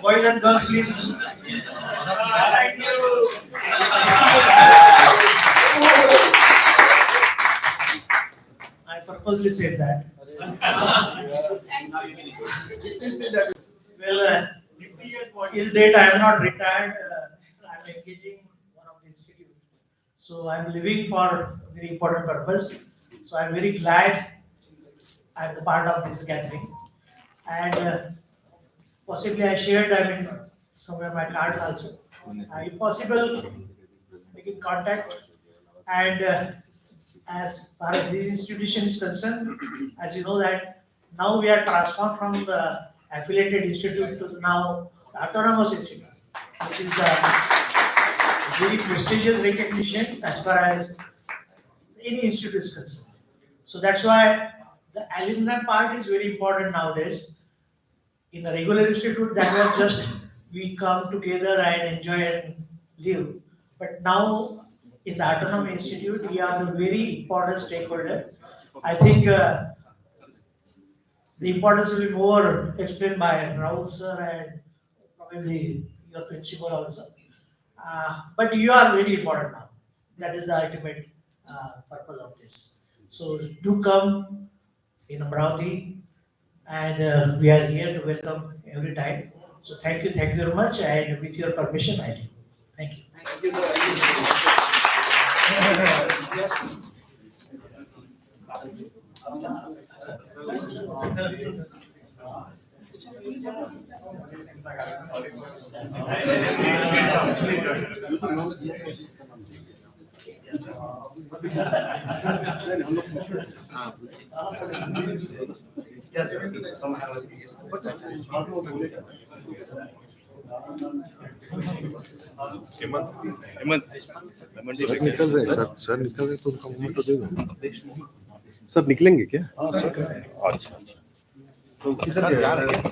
Boys and girls, please. Thank you. I purposely said that. Well, till date I am not retired. I am engaging one of the institute. So I am living for a very important purpose. So I am very glad I am the part of this gathering. And possibly I shared, somewhere my cards also. If possible, make in contact. And as far as the institution is concerned, as you know that now we are transformed from the affiliated institute to the now autonomous institute, which is a very prestigious recognition as far as any institute is concerned. So that's why the alumni part is very important nowadays. In a regular institute, that was just we come together and enjoy and live. But now in the Autonomy Institute, we are the very important stakeholder. I think the importance will be more explained by Rahul sir and probably your principal also. But you are very important now. That is the ultimate purpose of this. So do come in Amravati, and we are here to welcome every time. So thank you very much, and with your permission, I do. Thank you. Thank you, sir निकल रहे हैं sir निकल रहे तो उनका moment तो दे दो sir निकलेंगे क्या अच्छा तो किधर जा रहे हैं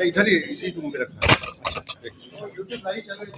इधर ही इसी रूम में रखा यूट्यूब लाइव चल रही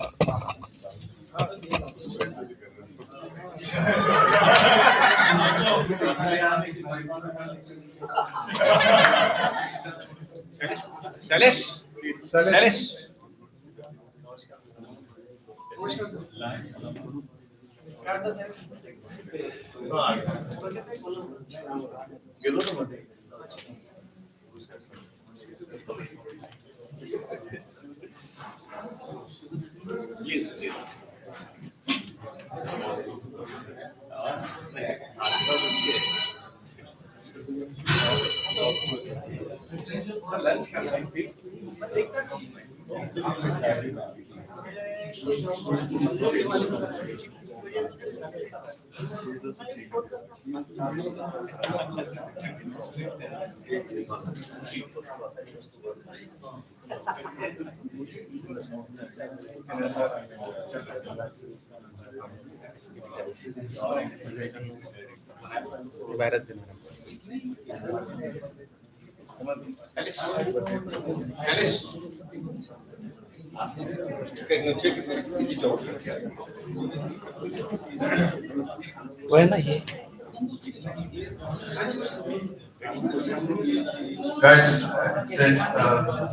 Guys, since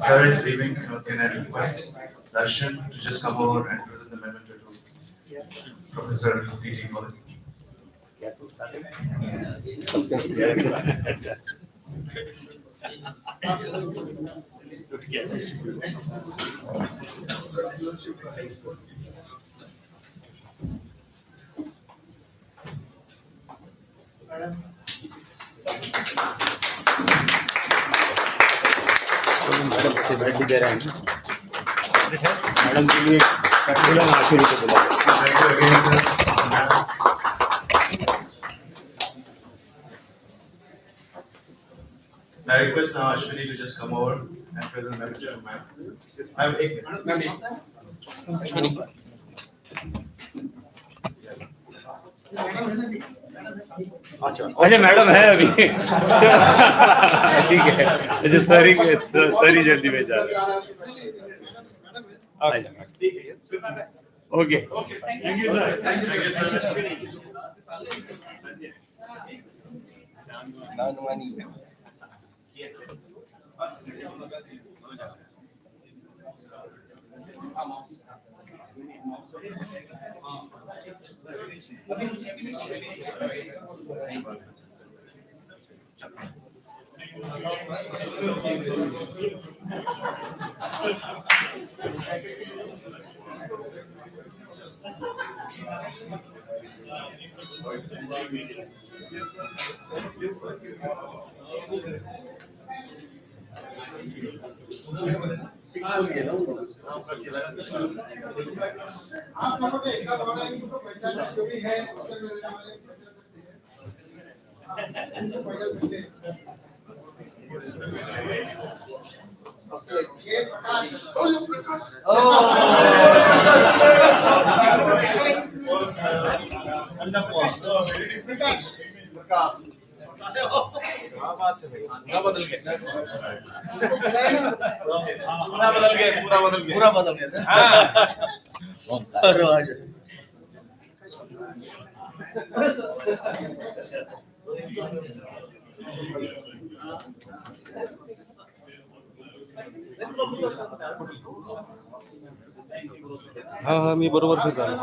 sir is leaving, can I request Darshan to just come over and present the memento to Professor D.T. College? Madam से बैठ भी दे रहे हैं मैडम के लिए पर्टिकुलर आशीर्वाद को बुला Thank you again, sir. I request now Ashwini to just come over and present the memento to ma'am. I have a minute. Ashwini. अच्छा मैडम है अभी ठीक है। अच्छा सर ही जल्दी में जा रहे हैं। Okay thank you sir. आप लोगों ने एग्जाम ऑनलाइन को पहचाना जो भी है उसके बारे में हमारे पहचान सकते हैं। पहचान सकते हैं। ये प्रकाश। प्रकाश। प्रकाश। पूरा बदल गया। हाँ हाँ मी बरोबर फिर झालं.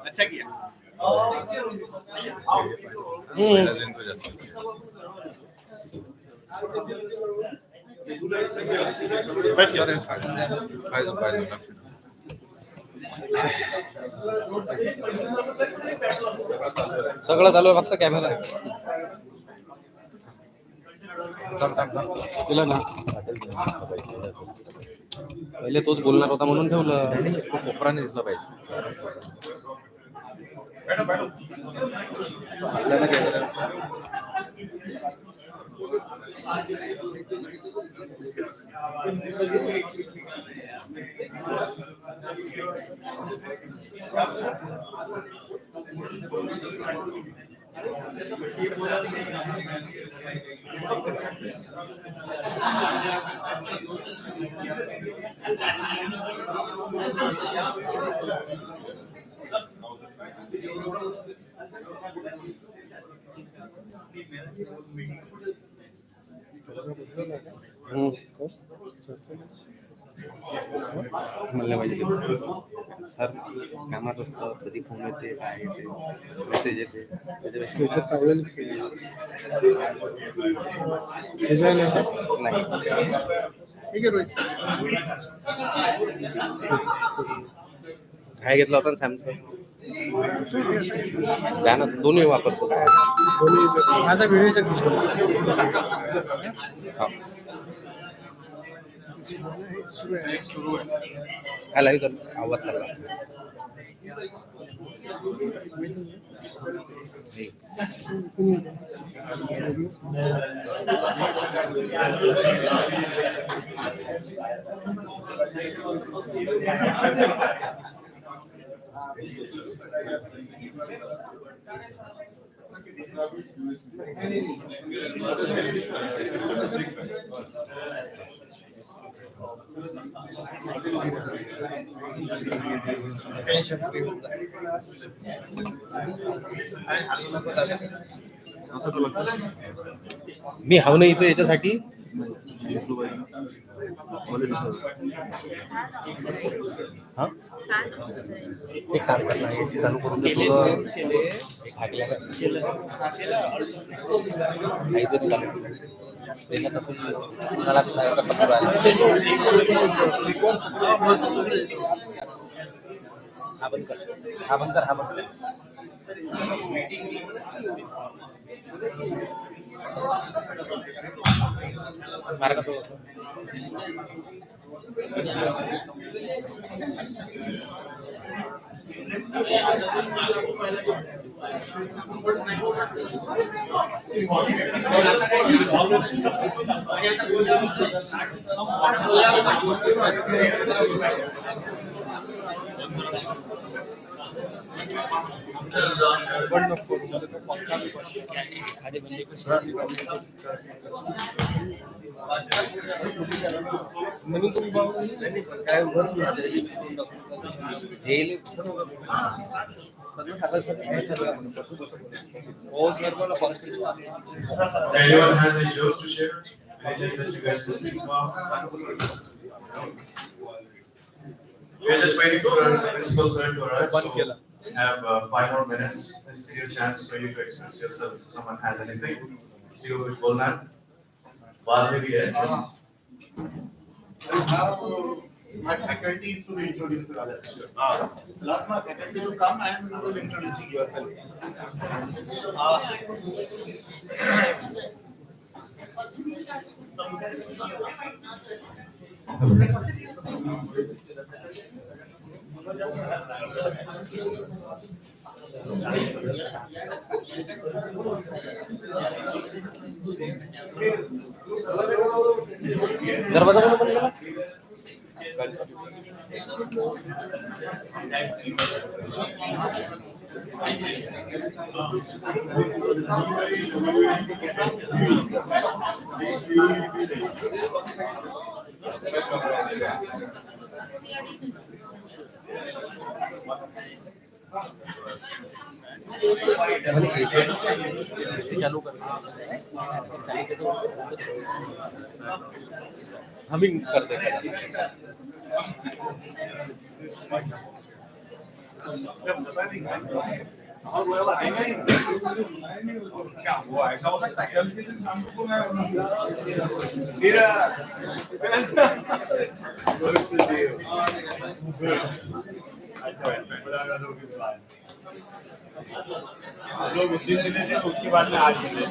अच्छा किया। सगळं चालू आहे फक्त कॅमेरा केलं ना. पहिले तोच बोलणार होता म्हणून ठेवलं. तो कोपराने दिसला पाहिजे. म्हणलं पाहिजे सर कामात असतं कधी फोन येते काय येते मेसेज येते त्याच्यापेक्षा चावलेलं नाही. ठीक आहे रोहित. काय घेतला होता सॅमसंग द्या ना दोन्ही वापरतो माझा व्हिडिओ काय लाईव्ह आवाज चालला. मी हाव ना इथे याच्यासाठी हा एक काम कर ना एसी चालू करून देतो. Anyone has any jokes to share? Anything that you guys can think about? We're just waiting for our principal sir to arrive, so we have 5 more minutes. This is your chance for you to express yourself if someone has anything. See who will call now. While we are I have my faculties to introduce rather. Last my faculty to come and you will introducing yourself. Humming कर देगा क्या हुआ ऐसा हो सकता है? लोग उस दिन मिले थे उसके बाद में आज मिले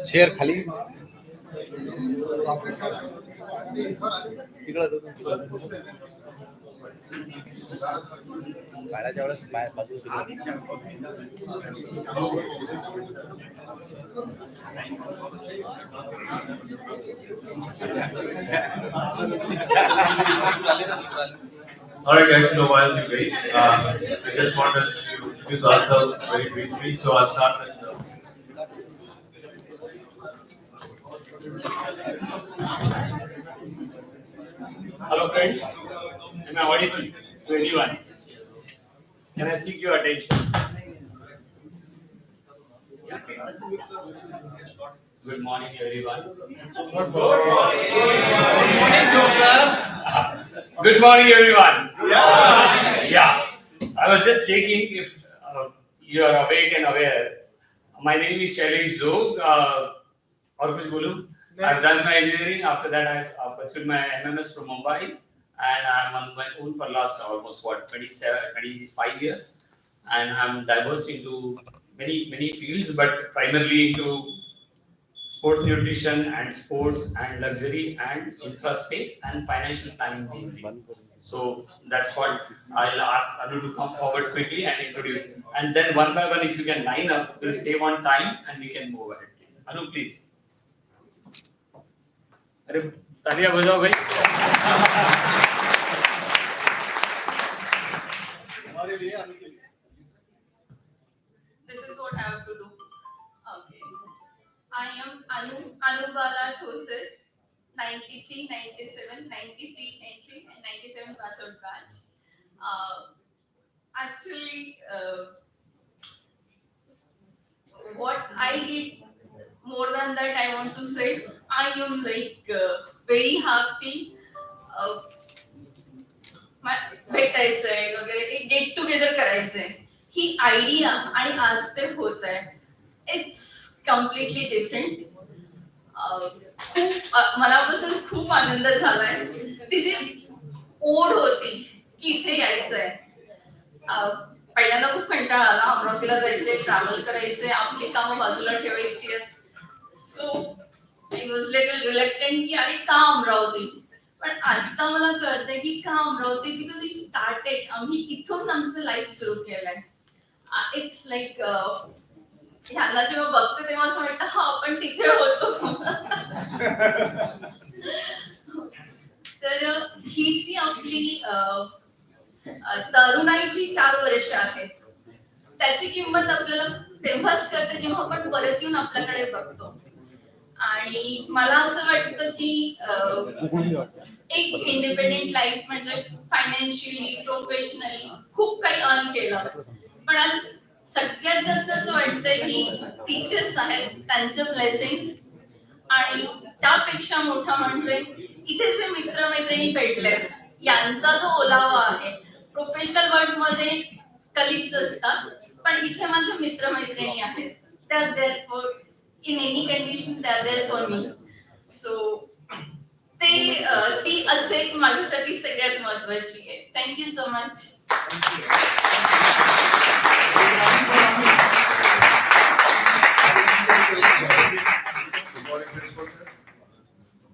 चेयर खाली काढाच्या वेळेस बाजू All right, guys, while we wait, I just want us to introduce ourselves very briefly. So I'll start with Hello friends, am I audible to anyone? Can I seek your attention? Good morning everyone. Good morning everyone. Yeah. I was just checking if you are awake and aware. My name is Shailesh Zog. और कुछ बोलूं? I've done my engineering. After that, I've pursued my MMS from Mumbai, and I'm on my own for last almost 25 years, and I'm diverse into many fields, but primarily into sports nutrition and sports and luxury and infra space and financial planning mainly. So that's what I'll ask Anu to come forward quickly and introduce, and then one by one, if you can line up, we'll save on time and we can move ahead, please. Anu, please. अरे तालियां बजाओ भाई I am Anubala Thosar, 93, 97, 93 entry and 97 pass out batch. Actually, what I did more than that, I want to say, I am like very happy. Uh, भेटायचंय वगैरे एक get together करायचंय ही idea आणि आज ते होत आहे इट्स कम्प्लिटली डिफरंट खूप मनापासून खूप आनंद झालाय तिची ओढ होती की इथे यायचंय पहिल्यांदा खूप कंटाळा आला अमरावतीला जायचंय ट्रॅव्हल करायचंय आपली कामं बाजूला ठेवायची आहेत सो आय वॉज लिटल रिलक्टंट की अरे का अमरावती पण आता मला कळतंय की का अमरावती बिकॉज वी स्टार्टेड आम्ही इथून आमचं लाईफ सुरू केलंय इट्स लाईक ह्यांना जेव्हा बघते तेव्हा असं वाटतं हा आपण तिथे होतो तर ही जी आपली तरुणाईची 4 वर्ष आहेत त्याची किंमत आपल्याला तेव्हाच कळते जेव्हा आपण परत येऊन आपल्याकडे बघतो आणि मला असं वाटतं की एक इंडिपेंडेंट लाईफ म्हणजे फायनान्शियली प्रोफेशनली खूप काही अर्न केलं पण आज सगळ्यात जास्त असं वाटतंय की टीचर्स आहेत त्यांचं ब्लेसिंग आणि त्यापेक्षा मोठा म्हणजे इथे जे मित्रमैत्रिणी भेटलेत यांचा जो ओलावा आहे प्रोफेशनल वर्ल्ड मध्ये कलिग्स असतात पण इथे माझ्या मित्रमैत्रिणी आहेत त्या there for in any condition त्या देअर फॉर मी सो ते ती असेल माझ्यासाठी सगळ्यात महत्वाची आहे thank you so much Good morning, Principal Sir.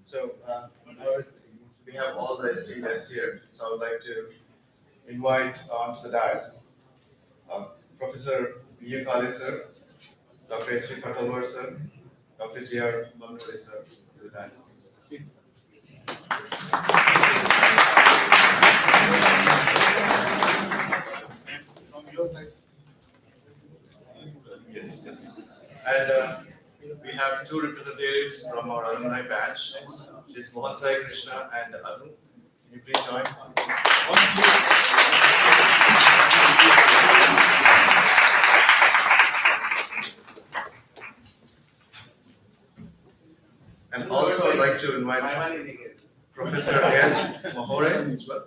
So, we have all the esteemed guests here, so I would like to invite onto the dais Professor B.U. Kale Sir, Dr. S.V. Patalwar Sir, Dr. J.R. Manure Sir, to the dais. From your side. Yes, yes. And we have 2 representatives from our alumni batch, which is Mohan Sai Krishna and Arun. Can you please join? And also I'd like to invite Professor S. Mahore as well.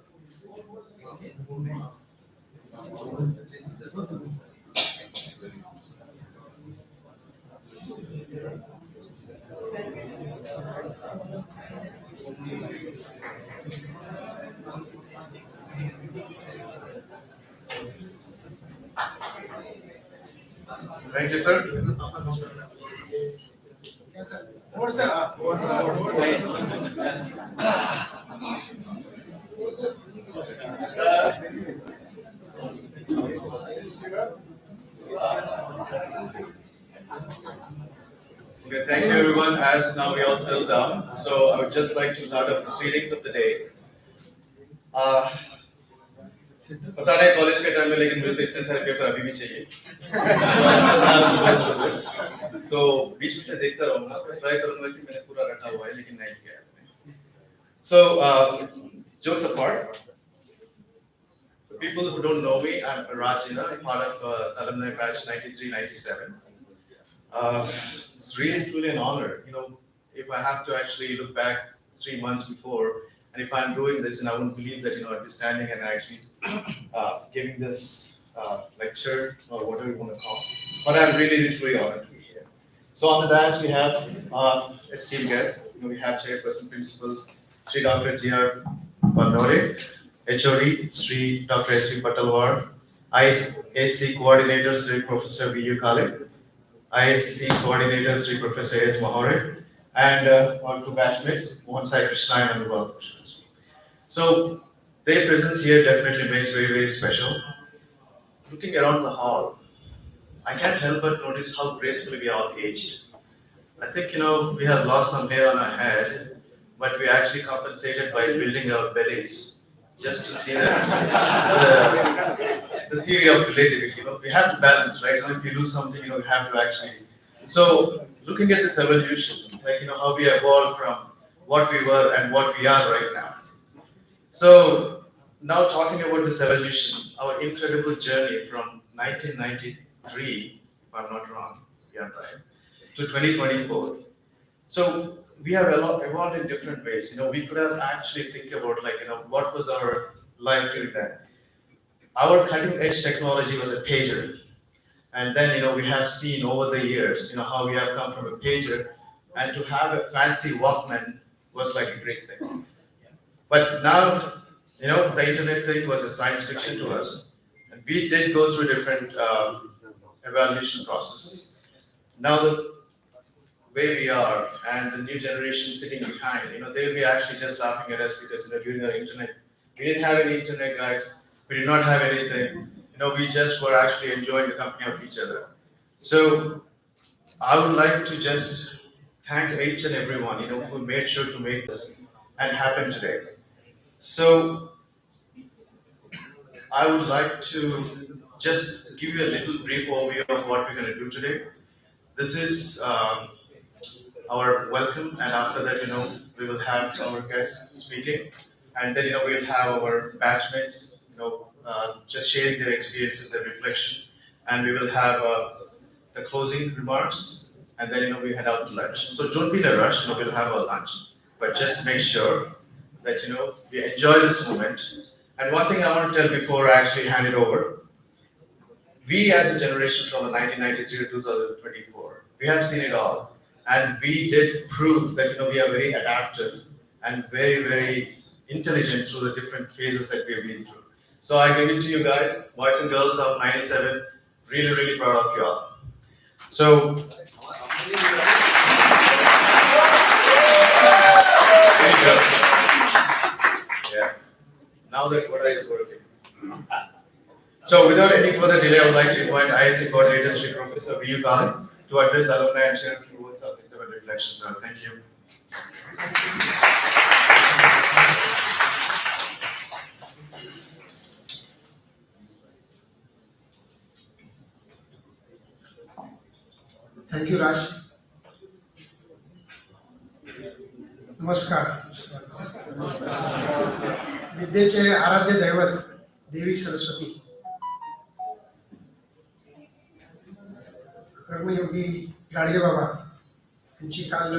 Thank you, sir. Yes, sir. What's Okay, thank you everyone. As now we all settle down, so I would just like to start the proceedings of the day. पता नहीं college के time में लेकिन मुझे तो इतने सारे paper अभी भी चाहिए तो बीच में देखता रहूंगा ट्राई करूंगा कि मैंने पूरा रटा हुआ है लेकिन नहीं किया so jokes apart for people who don't know me I'm Rajina part of alumni batch 93-97 it's really truly an honor if I have to actually look back 3 months before and if I'm doing this and I wouldn't believe that I'd be standing and actually giving this lecture or whatever you want to call it. But I'm really truly honored to be here. So on the dais we have esteemed guests. We have Chairperson Principal Sri Dr. J.R. Manore, HOD Sri Dr. S.V. Patalwar, ISC Coordinator Sri Professor B.U. Kale, ISC Coordinator Sri Professor S. Mahore, and our 2 batchmates, Mohan Sai Krishna and Anubhav Krishna. So their presence here definitely makes very, very special. Looking around the hall, I can't help but notice how gracefully we all aged. I think, we have lost some hair on our head, but we actually compensated by building our bellies just to see that the theory of relativity, we have to balance, right? If you lose something, we have to actually So looking at this evolution, like how we evolved from what we were and what we are right now. So now talking about this evolution, our incredible journey from 1993, if I'm not wrong, yeah, right, to 2024. So we have evolved in different ways. We could have actually think about what was our life till then. Our cutting edge technology was a pager, and then we have seen over the years how we have come from a pager, and to have a fancy Walkman was like a great thing. But now the internet thing was a science fiction to us, and we did go through different evaluation processes. Now the way we are and the new generation sitting behind, they will be actually just laughing at us because during our internet, we didn't have any internet, guys. We did not have anything. We just were actually enjoying the company of each other. So I would like to just thank each and everyone, who made sure to make this and happen today. So I would like to just give you a little brief overview of what we're going to do today. This is our welcome, and after that, we will have our guests speaking, and then, we'll have our batchmates, just sharing their experiences, their reflection, and we will have the closing remarks, and then, we head out to lunch. So don't be in a rush, we'll have our lunch, but just make sure that, we enjoy this moment. And one thing I want to tell before I actually hand it over, we as a generation from 1993 to 2024, we have seen it all. And we did prove that we are very adaptive and very, very intelligent through the different phases that we have been through. So I give it to you guys, boys and girls of 97, really, really proud of you all. So there you go. Yeah. Now that what is working. So without any further delay, I would like to invite ISC Coordinator Sri Professor V.U. Khan to address alumni and share a few words of wisdom and reflection, sir. Thank you. Thank you, Raj. नमस्कार. विद्येचे आराध्य दैवत देवी सरस्वती, कर्मयोगी गाडगे बाबा यांची काल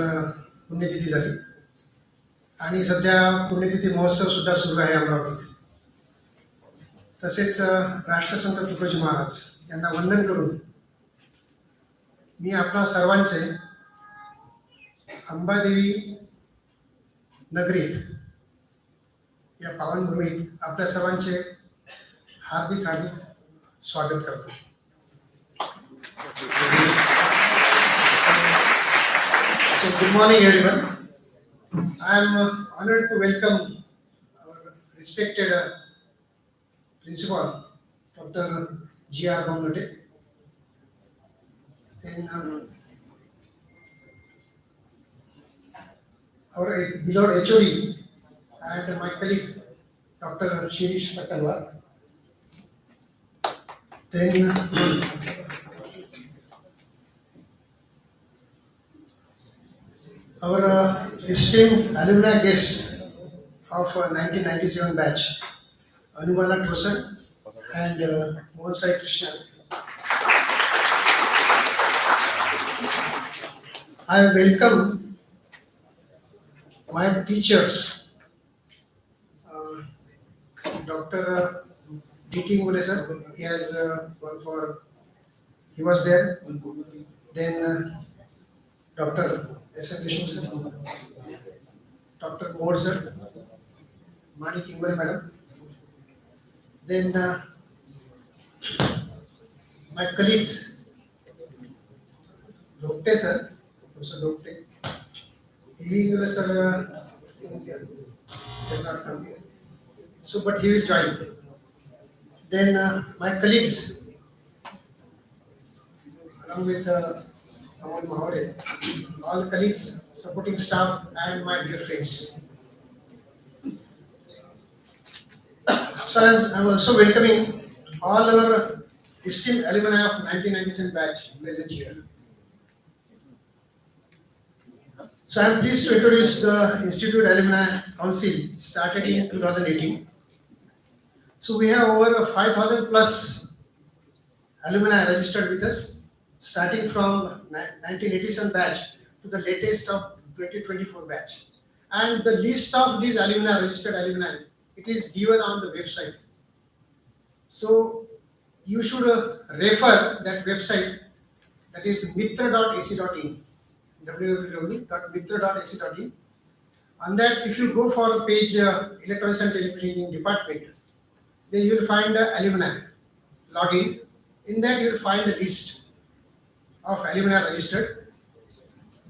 पुण्यतिथी झाली आणि सध्या पुण्यतिथी महोत्सव सुद्धा सुरू आहे अमरावतीत. तसेच राष्ट्रसंत तुकोजी महाराज यांना वंदन करून मी आपणा सर्वांचे अंबादेवी नगरीत या पावनभूमीत आपल्या सर्वांचे हार्दिक स्वागत करतो. So good morning everyone. I am honored to welcome our respected principal Dr. G.R. Bamnote, and our beloved HOD and my colleague Dr. Shirish Pattalwar. Then our esteemed alumni guest of 1997 batch, Anubala Trosan and Mohan Sai Krishna. I welcome my teachers, Dr. D.T. Ngule sir, he has worked for, he was there. Then Dr. S.M. Deshmukh sir, Dr. Moore sir, Mani Kimbare madam. Then my colleagues, Dokte sir, Professor Dokte, P.V. Ngule sir has not come here. So, but he will join. Then my colleagues, along with Amal Mahore, all the colleagues, supporting staff, and my dear friends. So I am also welcoming all our esteemed alumni of 1997 batch present here. So I am pleased to introduce the Institute Alumni Council, started in 2018. So we have over 5,000 plus alumni registered with us, starting from 1987 batch to the latest of 2024 batch. And the list of these alumni, registered alumni, it is given on the website. So you should refer that website, that is mitra.ac.in, www.mitra.ac.in. On that, if you go for page Electronics and Telecommunication Department, then you will find alumni login. In that, you will find a list of alumni registered.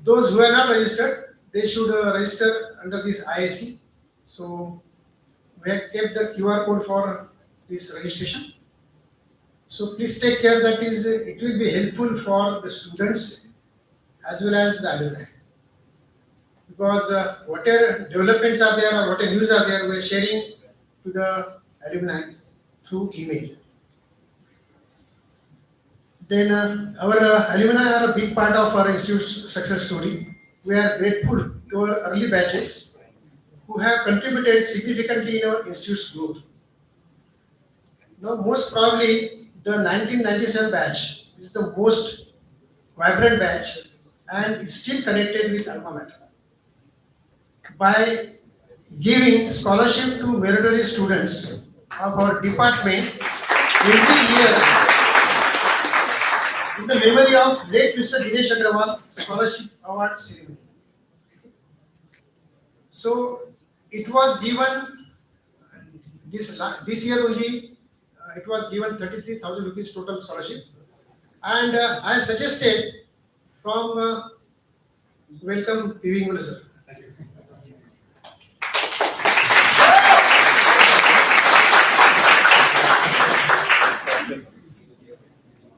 Those who are not registered, they should register under this IAC. So we have kept the QR code for this registration. So please take care, that is, it will be helpful for the students as well as the alumni. Because whatever developments are there or whatever news are there, we are sharing to the alumni through email. Then our alumni are a big part of our institute's success story. We are grateful to our early batches who have contributed significantly in our institute's growth. Now, most probably, the 1997 batch is the most vibrant batch and is still connected with alma mater. By giving scholarship to meritorious students of our department every year in the memory of late Mr. Dinesh Agrawal Scholarship Award Ceremony. So it was given this year only. It was given 33,000 rupees total scholarship, and I suggested from welcome PV Mulu sir. Thank you.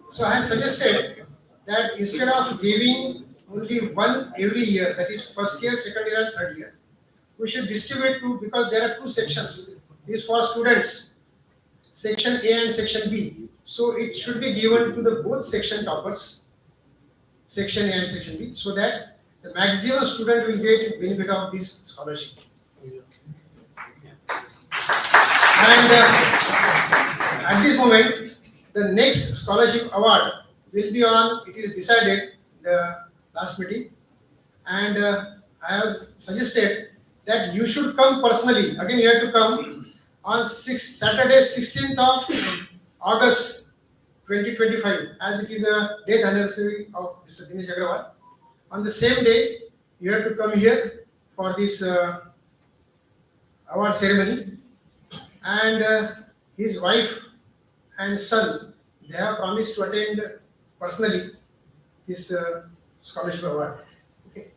So I suggested that instead of giving only one every year, that is first year, second year, and third year, we should distribute to, because there are two sections. This for students, section A and section B. So it should be given to the both section toppers, section A and section B, so that the maximum student will get benefit of this scholarship. And at this moment, the next scholarship award will be on, it is decided in the last meeting, and I have suggested that you should come personally. Again, you have to come on Saturday, 16th of August 2025, as it is a death anniversary of Mr. Dinesh Agrawal. On the same day, you have to come here for this award ceremony, and his wife and son, they have promised to attend personally this scholarship award. Okay.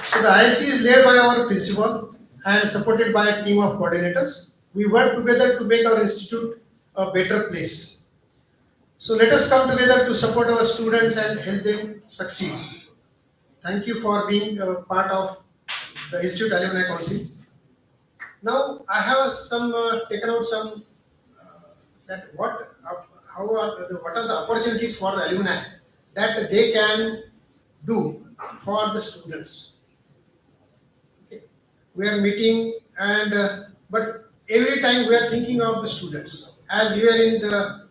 So the IC is led by our principal and supported by a team of coordinators. We work together to make our institute a better place. So let us come together to support our students and help them succeed. Thank you for being a part of the Institute Alumni Council. Now I have some taken out some that what are the opportunities for the alumni that they can do for the students. Okay. We are meeting, and but every time we are thinking of the students. As we are in the,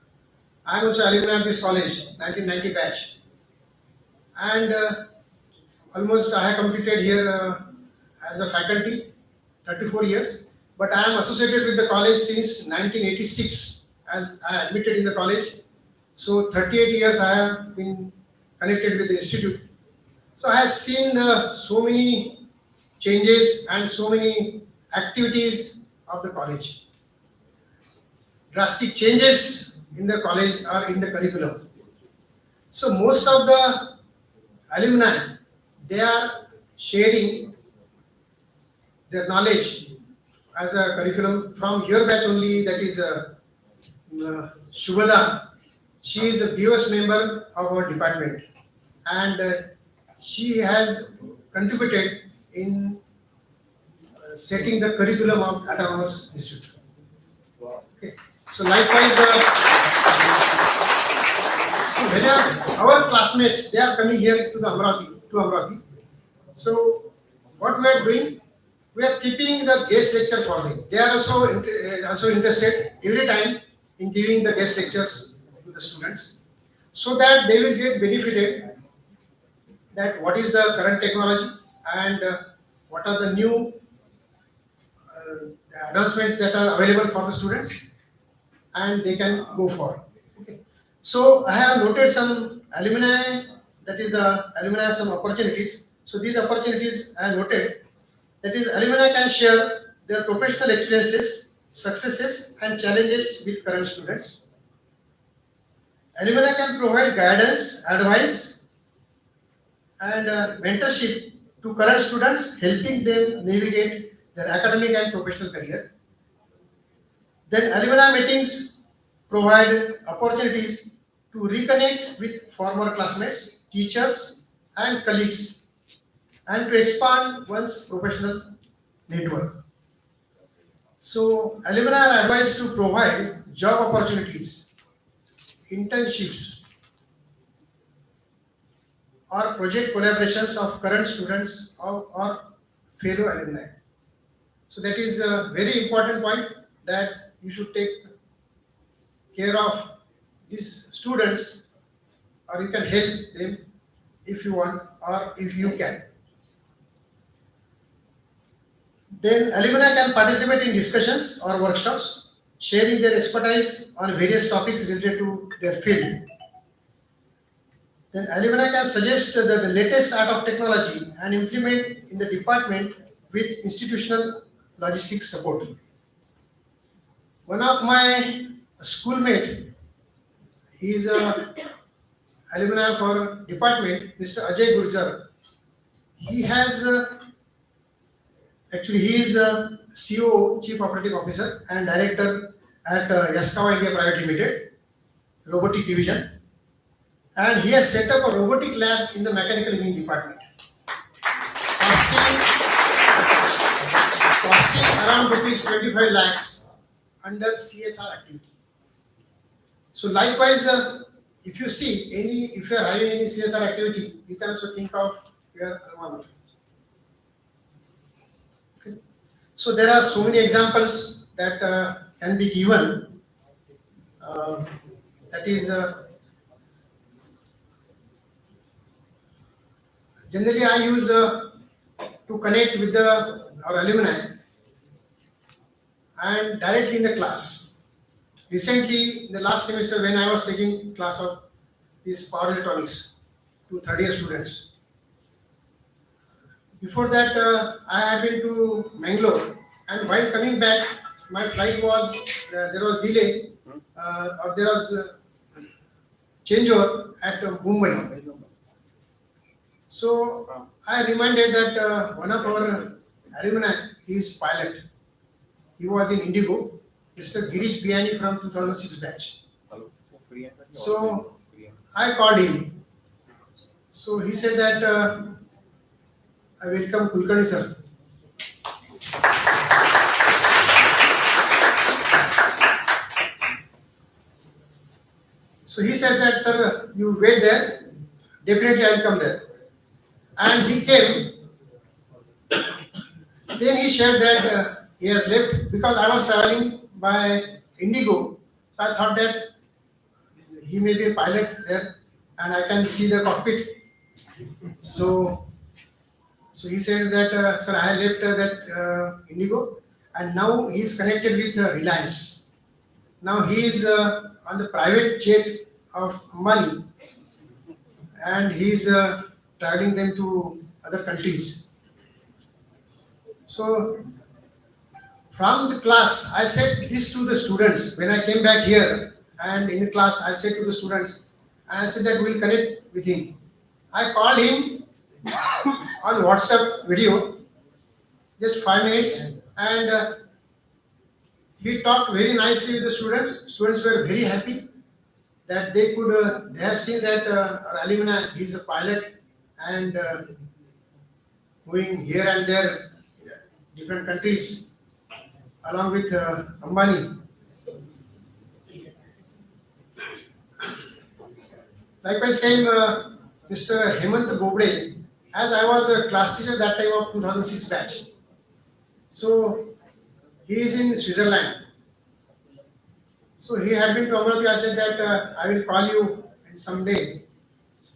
I am also alumni of this college, 1990 batch, and almost I have completed here as a faculty 34 years, but I am associated with the college since 1986 as I admitted in the college. So 38 years I have been connected with the institute. So I have seen so many changes and so many activities of the college. Drastic changes in the college or in the curriculum. So most of the alumni, they are sharing their knowledge as a curriculum from your batch only, that is Shubhada. She is a BOS member of our department, and she has contributed in setting the curriculum of Autonomous Institute. Okay. So likewise, so So when our classmates, they are coming here to Amravati. So what we are doing, we are keeping the guest lecture for them. They are also interested every time in giving the guest lectures to the students, so that they will get benefited that what is the current technology and what are the new announcements that are available for the students, and they can go for. Okay. So I have noted some alumni, that is the alumni have some opportunities. So these opportunities I have noted, that is alumni can share their professional experiences, successes and challenges with current students. Alumni can provide guidance, advice and mentorship to current students, helping them navigate their academic and professional career. Then alumni meetings provide opportunities to reconnect with former classmates, teachers, and colleagues, and to expand one's professional network. So, alumni are advised to provide job opportunities, internships, or project collaborations of current students or fellow alumni. So, that is a very important point, that you should take care of these students, or you can help them if you want or if you can. Then alumni can participate in discussions or workshops, sharing their expertise on various topics related to their field. Then alumni can suggest the latest art of technology and implement in the department with institutional logistics support. One of my schoolmate, he is a alumni for department, Mr. Ajay Gurjar. He has actually he is a CEO, Chief Operating Officer and Director at Yaskawa India Private Limited, Robotic Division, and he has set up a robotic lab in the mechanical engineering department, costing around rupees 25 lakhs under CSR activity. So likewise, if you are having any CSR activity, you can also think of your alma mater. Okay. So there are so many examples that can be given. That is, generally I use to connect with our alumni and directly in the class. Recently, in the last semester, when I was taking class of this power electronics to third year students, before that I had been to Mangalore, and while coming back, my flight was there was delay or there was changeover at Mumbai. So I reminded that one of our alumni, he is pilot. He was in Indigo, Mr. Girish Biani from 2006 batch. So I called him. So he said that I welcome Kulkarni sir. So he said that, sir, you wait there, definitely I will come there. And he came. Then he shared that he has left because I was traveling by Indigo. So I thought that he may be a pilot there and I can see the cockpit. So he said that, sir, I left that Indigo and now he is connected with Reliance. Now he is on the private jet of Alumni and he is traveling them to other countries. So from the class, I said this to the students when I came back here, and in the class I said to the students, and I said that we will connect with him. I called him on WhatsApp video, just 5 minutes, and he talked very nicely with the students. Students were very happy that they could, they have seen that our alumni, he is a pilot and going here and there, different countries, along with Ambani. Likewise, same Mr. Hemant Bobde, as I was a class teacher that time of 2006 batch. So he is in Switzerland. So he had been to Amaravati. I said that I will call you someday.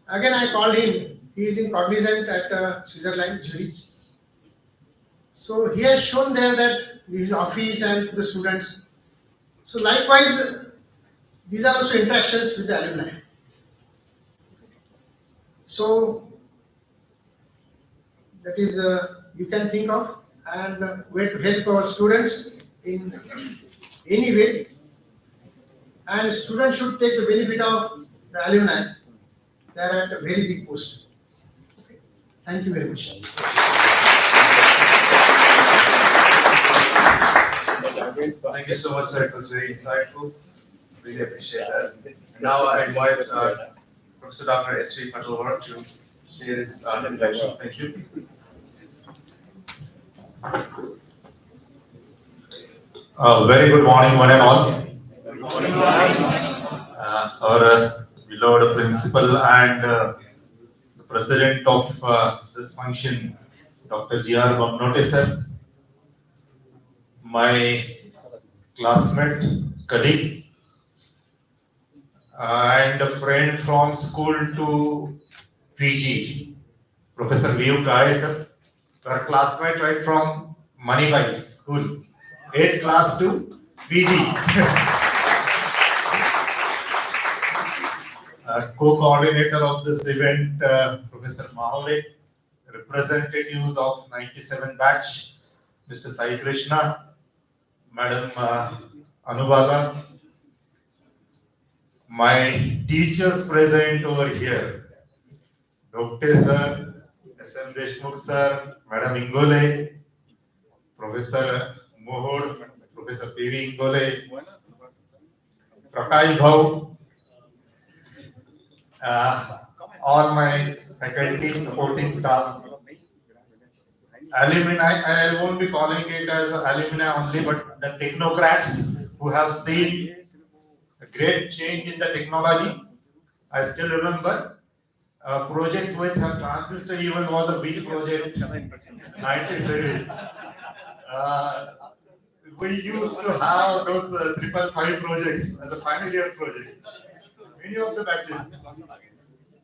Again, I called him. He is in Cognizant at Switzerland, Zurich. So he has shown there that his office and to the students. So likewise, these are also interactions with the alumni. So that is you can think of and way to help our students in any way. And students should take the benefit of the alumni. They are at a very big post. Okay. Thank you very much. Thank you so much, sir. It was very insightful. Really appreciate that. Now I invite Professor Dr. S.V. Patalwar to share his introduction. Thank you. Very good morning, one and all. Our beloved principal and the president of this function, Dr. G.R. Bamnote sir, my classmate, colleagues, and a friend from school to PG, Professor V.U. Kale sir, our classmate right from Manibai school, 8th class to PG. Co-coordinator of this event, Professor Mahole, representatives of 97 batch, Mr. Sai Krishna, Madam Anubala, my teachers present over here, Dr. Sir, S.M. Deshmukh Sir, Madam Ingole, Professor Mohod, Professor P.V. Ingole, Prakash Bhau, all my faculty supporting staff, alumni. I won't be calling it as alumni only, but the technocrats who have seen a great change in the technology. I still remember a project with a transistor even was a big project, 97. We used to have those 555 projects as a final year projects. Many of the batches,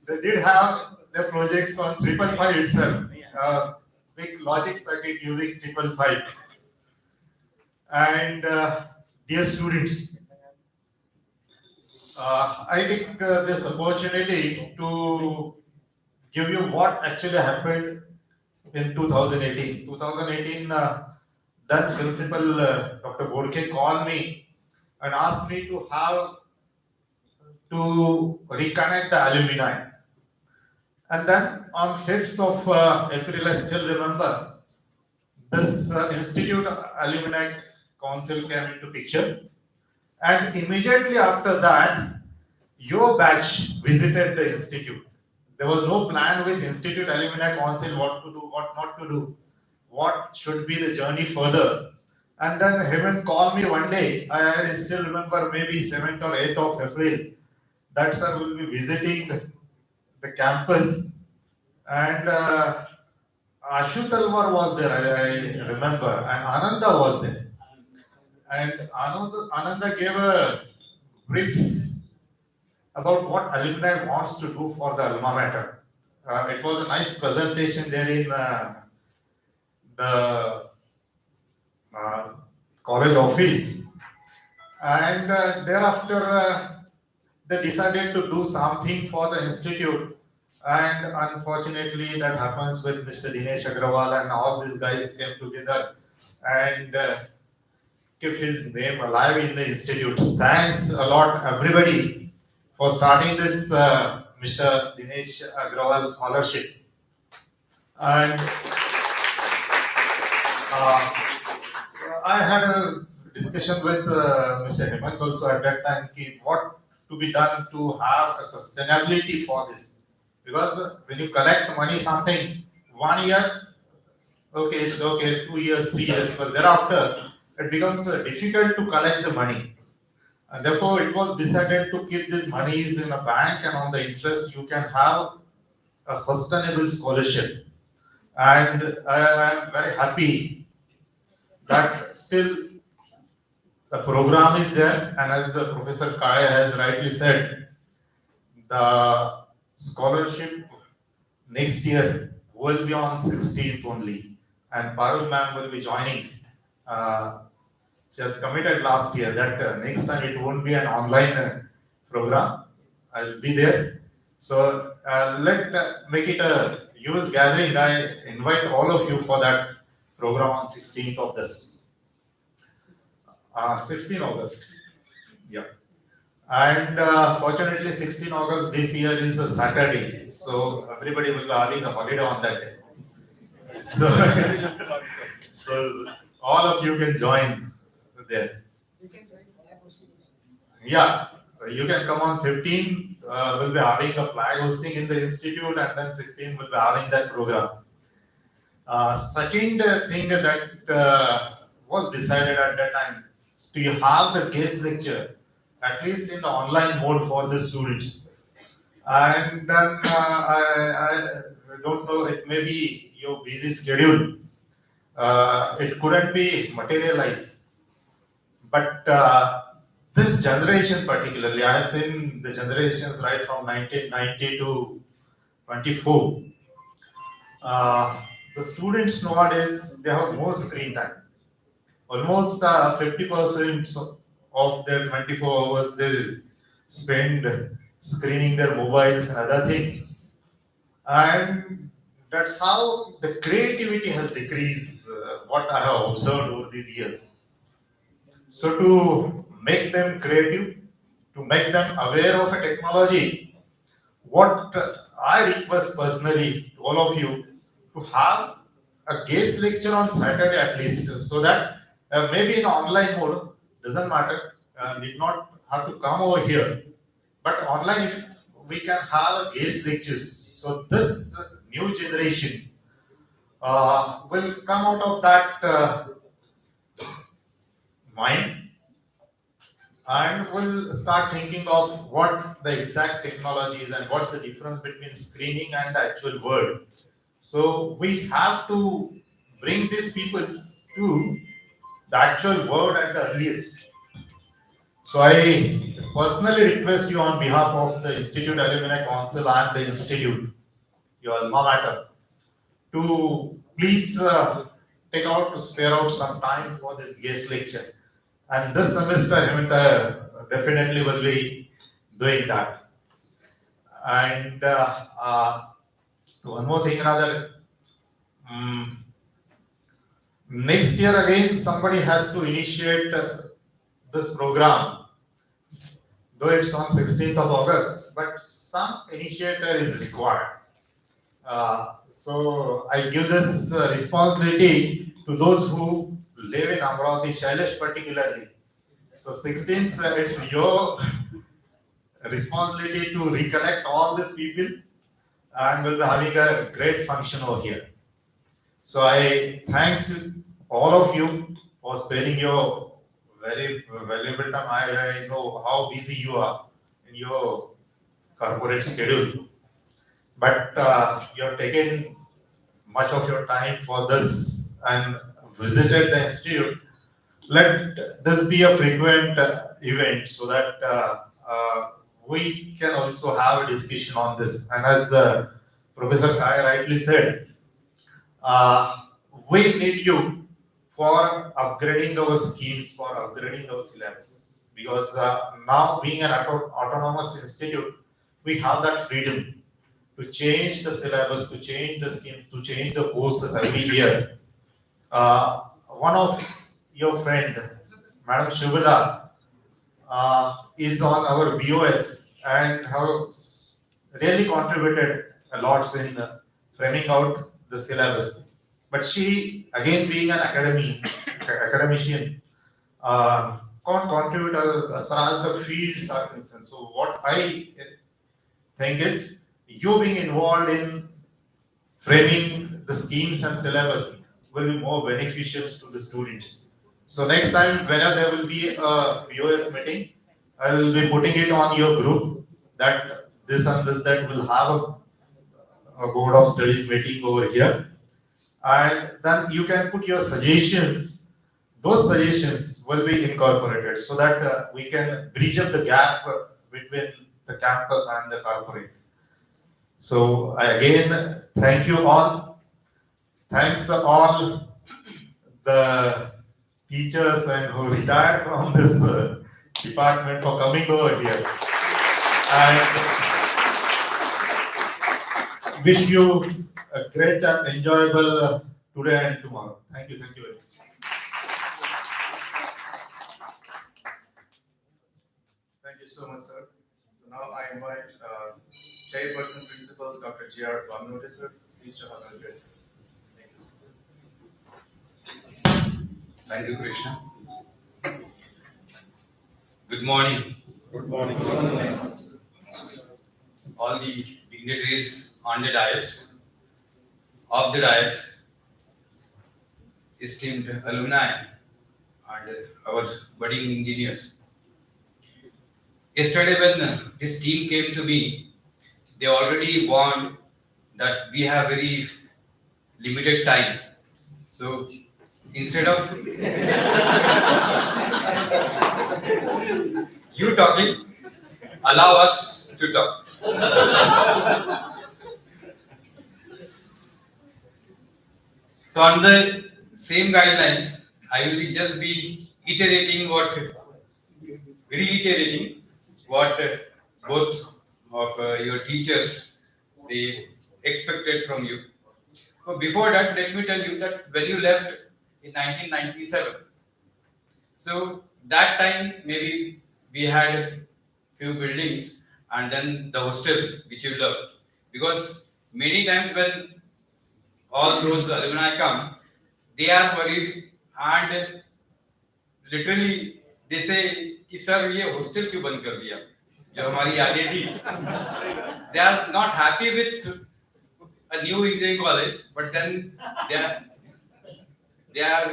they did have their projects on 555 itself. Big logic circuit using 555. And dear students, I take this opportunity to give you what actually happened in 2018. 2018, then principal Dr. Bodke called me and asked me to reconnect the alumni. And then on 5th of April, I still remember, this Institute Alumni Council came into picture. And immediately after that, your batch visited the institute. There was no plan with Institute Alumni Council what to do, what not to do, what should be the journey further. And then Hemant called me one day, I still remember maybe 7th or 8th of April, that sir will be visiting the campus. And Ashu Talwar was there, I remember, and Ananda was there. And Ananda gave a brief about what alumni wants to do for the alma mater. It was a nice presentation there in the college office. And thereafter, they decided to do something for the institute. And unfortunately, that happens with Mr. Dinesh Agrawal, and all these guys came together and keep his name alive in the institute. Thanks a lot, everybody, for starting this Mr. Dinesh Agrawal scholarship. And I had a discussion with Mr. Hemant also at that time, what to be done to have a sustainability for this. Because when you collect money, something, 1 year, okay, it's okay, 2 years, 3 years, but thereafter, it becomes difficult to collect the money. And therefore, it was decided to keep these monies in a bank, and on the interest, you can have a sustainable scholarship. And I am very happy that still the program is there. And as Professor Kaya has rightly said, the scholarship next year will be on 16th only, and Parul ma'am will be joining. She has committed last year that next time it won't be an online program. I'll be there. So let make it a huge gathering. I invite all of you for that program on 16th of this. 16 August. Yeah. And fortunately, 16 August this year is a Saturday, so everybody will be having a holiday on that day. So, so all of you can join there. Yeah, you can come on 15. We'll be having a flag hosting in the institute, and then 16 will be having that program. Second thing that was decided at that time is to have the guest lecture at least in the online mode for the students. And then I don't know, it may be your busy schedule. It couldn't be materialized. But this generation particularly, I have seen the generations right from 1990 to 24. The students nowadays, they have more screen time. Almost 50% of their 24 hours they spend screening their mobiles and other things. And that's how the creativity has decreased, what I have observed over these years. So to make them creative, to make them aware of a technology, what I request personally to all of you to have a guest lecture on Saturday at least, so that maybe in online mode, doesn't matter, need not have to come over here, but online if we can have a guest lectures. So this new generation will come out of that mind and will start thinking of what the exact technology is and what's the difference between screening and the actual word. So we have to bring these people to the actual word at the earliest. So I personally request you on behalf of the Institute Alumni Council and the Institute, your alma mater, to please spare out some time for this guest lecture. And this semester, Hemanta definitely will be doing that. And one more thing, rather, next year again, somebody has to initiate this program, though it's on 16th of August, but some initiator is required. So I give this responsibility to those who live in Amravati, Shailesh particularly. So 16th, it's your responsibility to recollect all these people, and we'll be having a great function over here. So I thanks all of you for sparing your very valuable time. I know how busy you are in your corporate schedule, but you have taken much of your time for this and visited the institute. Let this be a frequent event so that we can also have a discussion on this. And as Professor Kai rightly said, we need you for upgrading our schemes, for upgrading our syllabus. Because now being an autonomous institute, we have that freedom to change the syllabus, to change the scheme, to change the courses every year. One of your friend, Madam Shubhada, is on our BOS and has really contributed a lot in framing out the syllabus. But she, again being an academician, can't contribute as far as the fields are concerned. So what I think is, you being involved in framing the schemes and syllabus will be more beneficial to the students. So next time, whenever there will be a BOS meeting, I'll be putting it on your group that this and this that will have a board of studies meeting over here, and then you can put your suggestions. Those suggestions will be incorporated so that we can bridge up the gap between the campus and the corporate. So I again thank you all. Thanks to all the teachers and who retired from this department for coming over here. And wish you a great and enjoyable today and tomorrow. Thank you very much. Thank you so much, sir. So now I invite Chairperson Principal Dr. G.R. Bamnote, sir. Please to have an address. Thank you, Krishna. Good morning. Good morning. All the dignitaries on the dais, of the dais, esteemed alumni, and our budding engineers. Yesterday, when this team came to me, they already warned that we have very limited time. So instead of you talking, allow us to talk. So on the same guidelines, I will just be reiterating what both of your teachers they expected from you. But before that, let me tell you that when you left in 1997, so that time maybe we had few buildings and then the hostel which you loved. Because many times when all those alumni come, they are worried and literally they say कि sir ये hostel क्यों बंद कर दिया जो हमारी यादें थी. They are not happy with a new engineering college, but then they are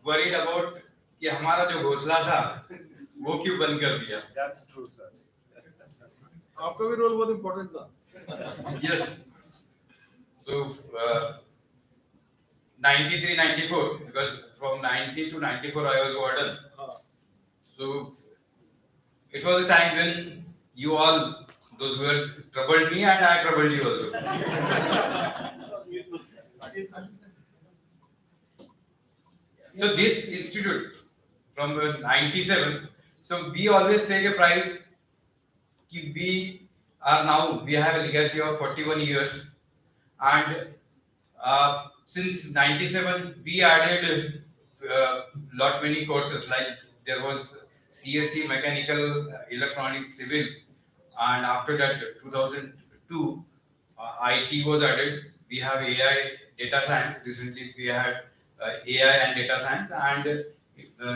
worried about कि हमारा जो घोंसला था वो क्यों बंद कर दिया. That's true, sir. आपका भी रोल बहुत इम्पोर्टेंट था. Yes. So 93-94, because from 90 to 94 I was warden. So it was a time when you all, those who were troubled me and I troubled you also. So this institute from 97, so we always take a pride that we have a legacy of 41 years, and since 97 we added lot many courses, like there was CSE mechanical, electronic, civil, and after that 2002 IT was added. We have AI, data science. Recently we had AI and data science, and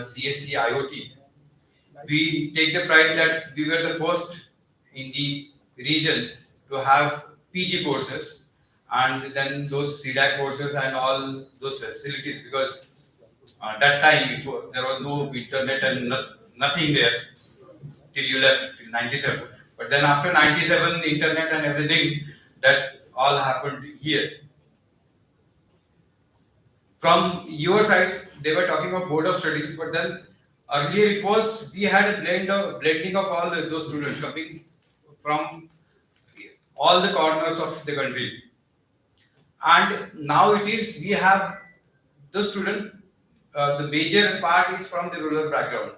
CSE IoT. We take the pride that we were the first in the region to have PG courses, and then those CDAC courses and all those facilities, because that time there was no internet and nothing there till you left in 97. But then after 97, internet and everything, that all happened here. From your side, they were talking of board of studies, but then earlier it was we had a blending of all those students coming from all the corners of the country, and now it is we have the student. The major part is from the rural background.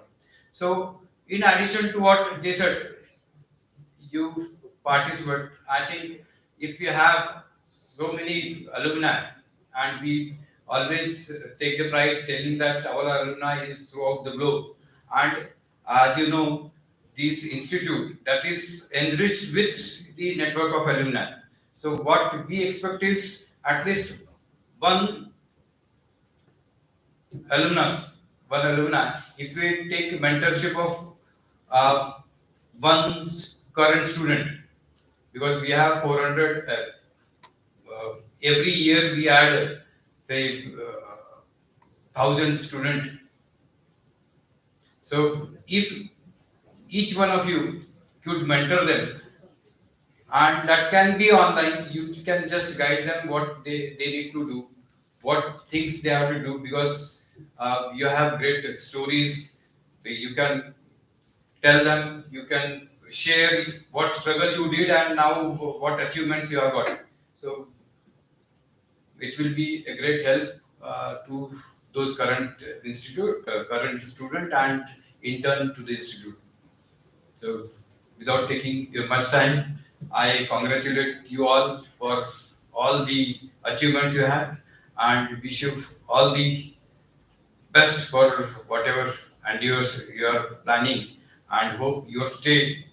So in addition to what they said, you participate. I think if you have so many alumni, and we always take the pride telling that our alumni is throughout the globe, and as you know, this institute that is enriched with the network of alumni. So what we expect is at least one alumni. If we take mentorship of one current student, because we have 400 every year we add say 1,000 student. So if each one of you could mentor them, and that can be online. You can just guide them what they need to do, what things they have to do, because you have great stories. You can tell them, you can share what struggle you did and now what achievements you have got. So it will be a great help to those current student and intern to the institute. So without taking much time, I congratulate you all for all the achievements you have and wish you all the best for whatever endeavors you are planning, and hope your stay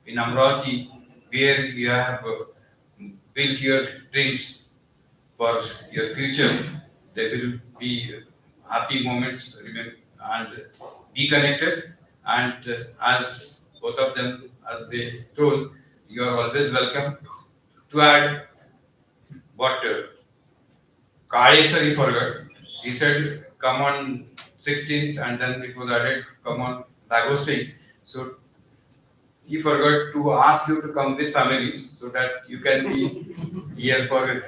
in Amravati, where you have built your dreams for your future. There will be happy moments, remember, and be connected. And as both of them, as they told, you are always welcome. To add what Kale sir he forgot, he said come on 16th, and then it was added come on Agostine. So he forgot to ask you to come with families so that you can be here for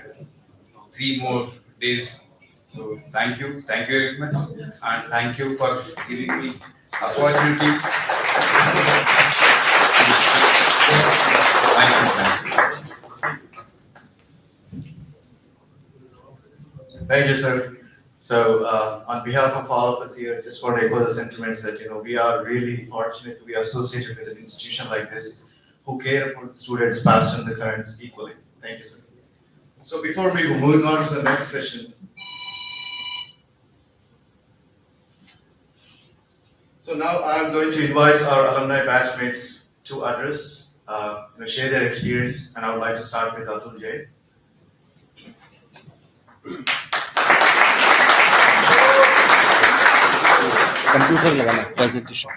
3 more days. So thank you very much, and thank you for giving me opportunity. Thank you. Thank you, sir. So, on behalf of all of us here, just want to echo the sentiments that, we are really fortunate to be associated with an institution like this who care for the students past and the current equally. Thank you, sir. So before we moving on to the next session, so now I'm going to invite our alumni batchmates to address, share their experience, and I would like to start with Atul Jain. Computer लगाना presentation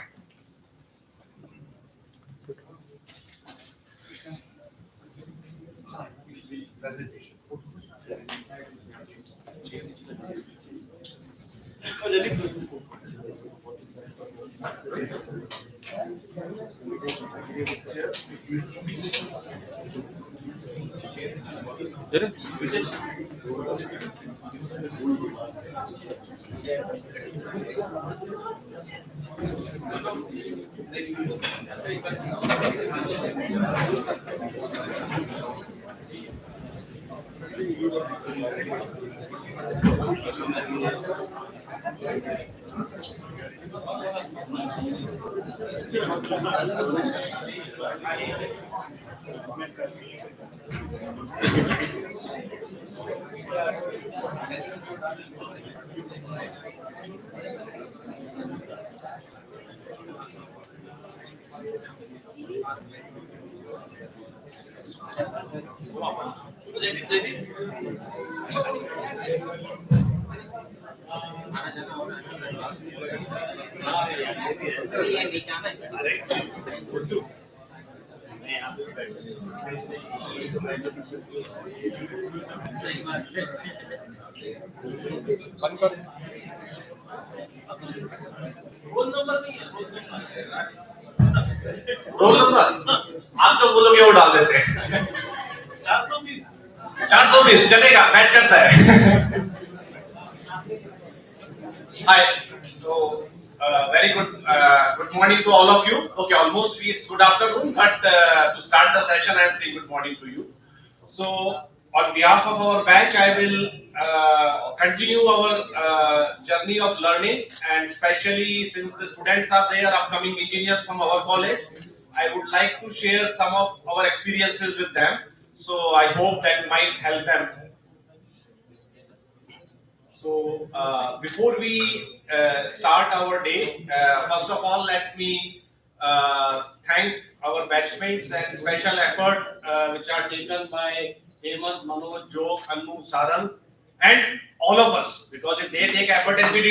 roll number आप जो बोलोगे वो डाल देते हैं 420 चलेगा match करता है Hi, so very good morning to all of you. Okay, almost it's good afternoon, but to start the session, I am saying good morning to you. So, on behalf of our batch, I will continue our journey of learning, and especially since the students are there, upcoming engineers from our college, I would like to share some of our experiences with them. So, I hope that might help them. So before we start our day, first of all, let me thank our batchmates and special effort which are taken by Hemant, Manoj, Jog, Anu, Sarang, and all of us. Because if they take effort and we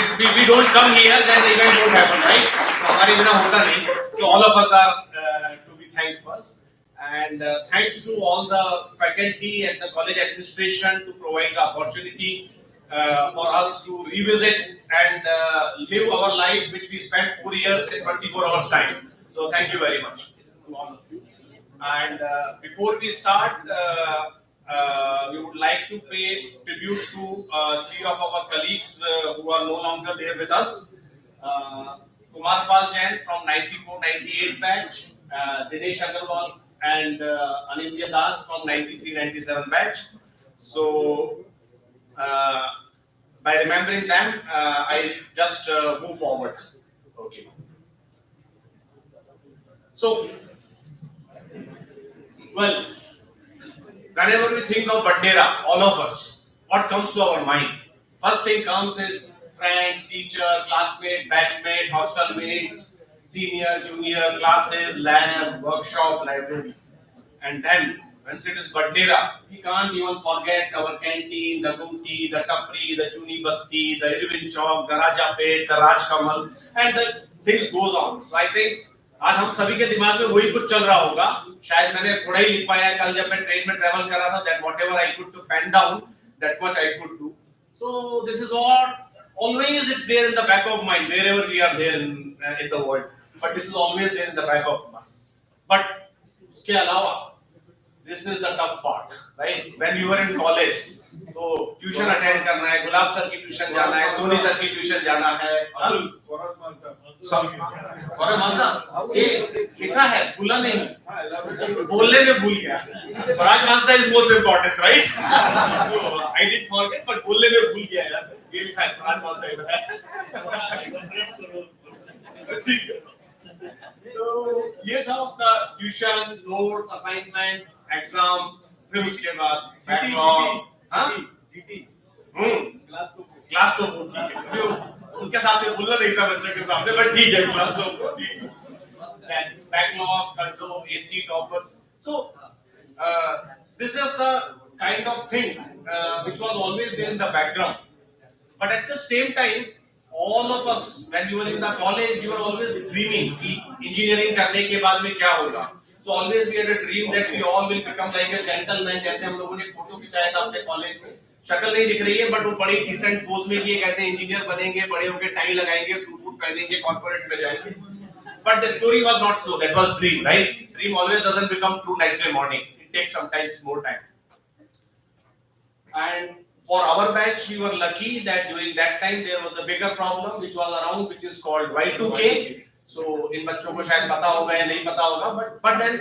don't come here, then the event won't happen, right? So all of us are to be thanked first. And thanks to all the faculty and the college administration to provide the opportunity for us to revisit and live our life, which we spent 4 years in 24 hours time. So thank you very much to all of you. And before we start, we would like to pay tribute to three of our colleagues who are no longer there with us. Kumar Pal Jain from 94-98 batch, Dinesh Agarwal and Anindya Das from 93-97 batch. So, by remembering them, I just move forward. Okay. So, well, whenever we think of Bandera, all of us, what comes to our mind? First thing comes is friends, teacher, classmate, batchmate, hostel mates, senior, junior, classes, lab, workshop, library. And then, once it is Bandera, we can't even forget our canteen, the Gumti, the Tapri, the Chuni Basti, the Irvin Chowk, the Raja Pet, the Raj Kamal, and the things goes on. So I think आज हम सभी के दिमाग में वही कुछ चल रहा होगा. शायद मैंने थोड़ा ही लिख पाया कल जब मैं ट्रेन में ट्रैवल कर रहा था. That whatever I could to pen down, that much I could do. So this is what always it's there in the back of mind wherever we are there in the world. But this is always there in the back of mind. But उसके अलावा this is the tough part, right? When you were in college, तो tuition attend करना है, गुलाब sir की tuition जाना है, Soni sir की tuition जाना है, लिखा है, भूला नहीं, बोलने में भूल गया. Swaraj master is most important, right? I did forget, but बोलने में भूल गया यार. ये लिखा है स्वराज मास्टर. ठीक है. तो ये था अपना ट्यूशन, नोट्स, असाइनमेंट, एग्जाम, फिर उसके बाद बैकलॉग, क्लास टॉप ठीक है. उनके सामने बोलना नहीं था बच्चों के सामने, बट ठीक है class top. Backlog, control, AC toppers. So this is the kind of thing which was always there in the background. But at the same time, all of us, when you were in the college, you were always dreaming कि engineering करने के बाद में क्या होगा. So always we had a dream that we all will become like a gentleman. जैसे हम लोगों ने फोटो खिंचाया था अपने कॉलेज में. शक्ल नहीं दिख रही है, बट वो बड़ी डिसेंट पोज में कि कैसे इंजीनियर बनेंगे, बड़े होकर टाई लगाएंगे, सूट वूट पहनेंगे, कॉर्पोरेट में जाएंगे. But the story was not so. That was dream, right? Dream always doesn't become true next day morning. It takes sometimes more time. And for our batch, we were lucky that during that time there was a bigger problem which was around, which is called Y2K. So in बच्चों को शायद पता होगा या नहीं पता होगा, but then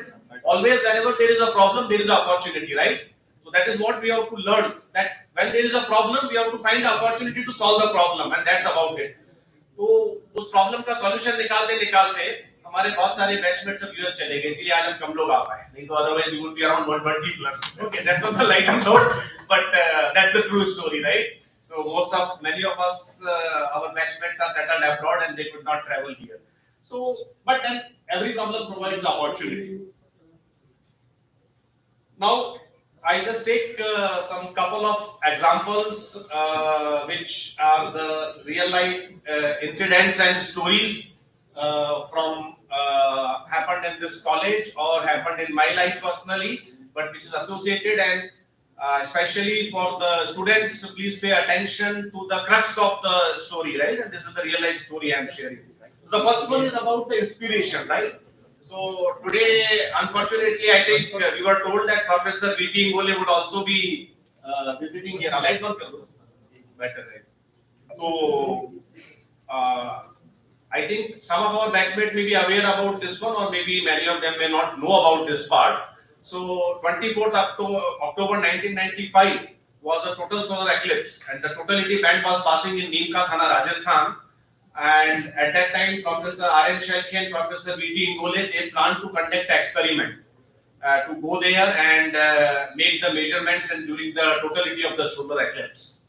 always whenever there is a problem, there is an opportunity, right? So that is what we have to learn, that when there is a problem, we have to find the opportunity to solve the problem, and that's about it. तो उस problem का solution निकालते निकालते हमारे बहुत सारे batchmates अब US चले गए, इसलिए आज हम कम लोग आ पाए. नहीं तो otherwise we would be around 120 plus. Okay, that's on the light note, but that's the true story, right? So most of many of us, our batchmates are settled abroad and they could not travel here. So, but then every problem provides opportunity. Now, I just take some couple of examples which are the real life incidents and stories from happened in this college or happened in my life personally, but which is associated, and especially for the students, please pay attention to the crux of the story, right? And this is the real life story I am sharing. The first one is about the inspiration, right? So today, unfortunately, I think we were told that Professor V.P. Ingole would also be visiting here. Light बंद कर दो, better है. So I think some of our batchmates may be aware about this one, or maybe many of them may not know about this part. So 24th October 1995 was a total solar eclipse, and the totality band was passing in Neemka Thana, Rajasthan. And at that time, Professor R.N. Shelke and Professor V.T. Ingole, they planned to conduct an experiment to go there and make the measurements and during the totality of the solar eclipse.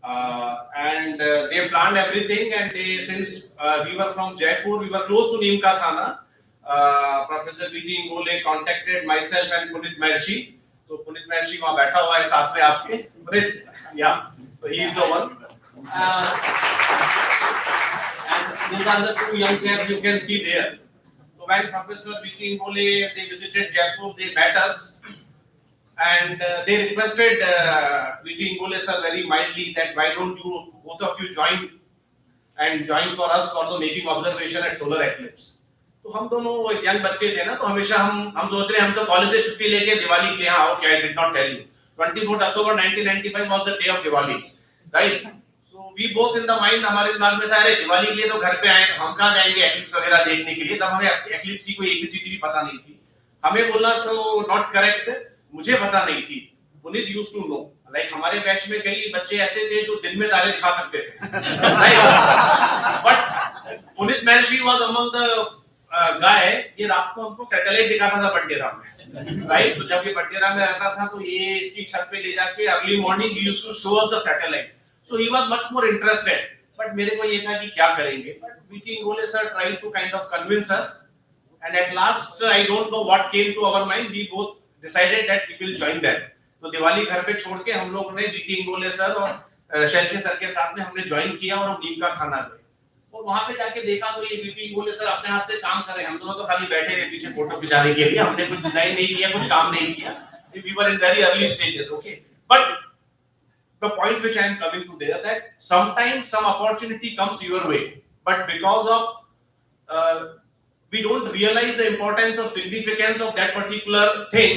And they planned everything, and they, since we were from Jaipur, we were close to Neemka Thana. Professor V.T. Ingole contacted myself and Punit Maharshi. So Punit Maharshi वहाँ बैठा हुआ है साथ में आपके. Punit, yeah. So he is the one. And these are the two young chaps you can see there. So when Professor V.T. Ingole, they visited Jaipur, they met us, and they requested V.T. Ingole sir very mildly that why don't you both of you join for us for the making observation at solar eclipse. तो हम दोनों वो young बच्चे थे ना, तो हमेशा हम सोच रहे हैं हम तो कॉलेज से छुट्टी लेके दिवाली के लिए आओ, क्या I did not tell you 24 October 1995 was the day of Diwali, right? So we both in the mind, हमारे दिमाग में था अरे दिवाली के लिए तो घर पे आए, हम कहाँ जाएंगे एक्लिप्स वगैरह देखने के लिए, तब हमें एक्लिप्स की कोई एबीसीडी भी पता नहीं थी। हमें बोला सो नॉट करेक्ट, मुझे पता नहीं थी, Puneet used to know, like हमारे बैच में कई बच्चे ऐसे थे जो दिन में तारे दिखा सकते थे, right? But Puneet Maharshi was among the guy, ये रात को हमको सैटेलाइट दिखाता था बटेरा में, राइट? तो जब ये बटेरा में रहता था तो ये इसकी छत पे ले जाके early morning he used to show us the satellite, so he was much more interested. But मेरे को ये था कि क्या करेंगे, but meeting Gole sir tried to kind of convince us, and at last I don't know what came to our mind, we both decided that we will join them। तो दिवाली घर पे छोड़ के हम लोग ने बीटी गोले सर और शेल्के सर के साथ में हमने ज्वाइन किया और हम नीम का खाना गए, और वहां पे जाके देखा तो ये बीटी गोले सर अपने हाथ से काम कर रहे हैं, हम दोनों तो खाली बैठे रहे पीछे फोटो खिंचाने के लिए, हमने कुछ डिजाइन नहीं किया, कुछ काम नहीं किया, we were in very early stages, okay? But the point which I am coming to there, that sometimes some opportunity comes your way, but because of we don't realize the importance or significance of that particular thing,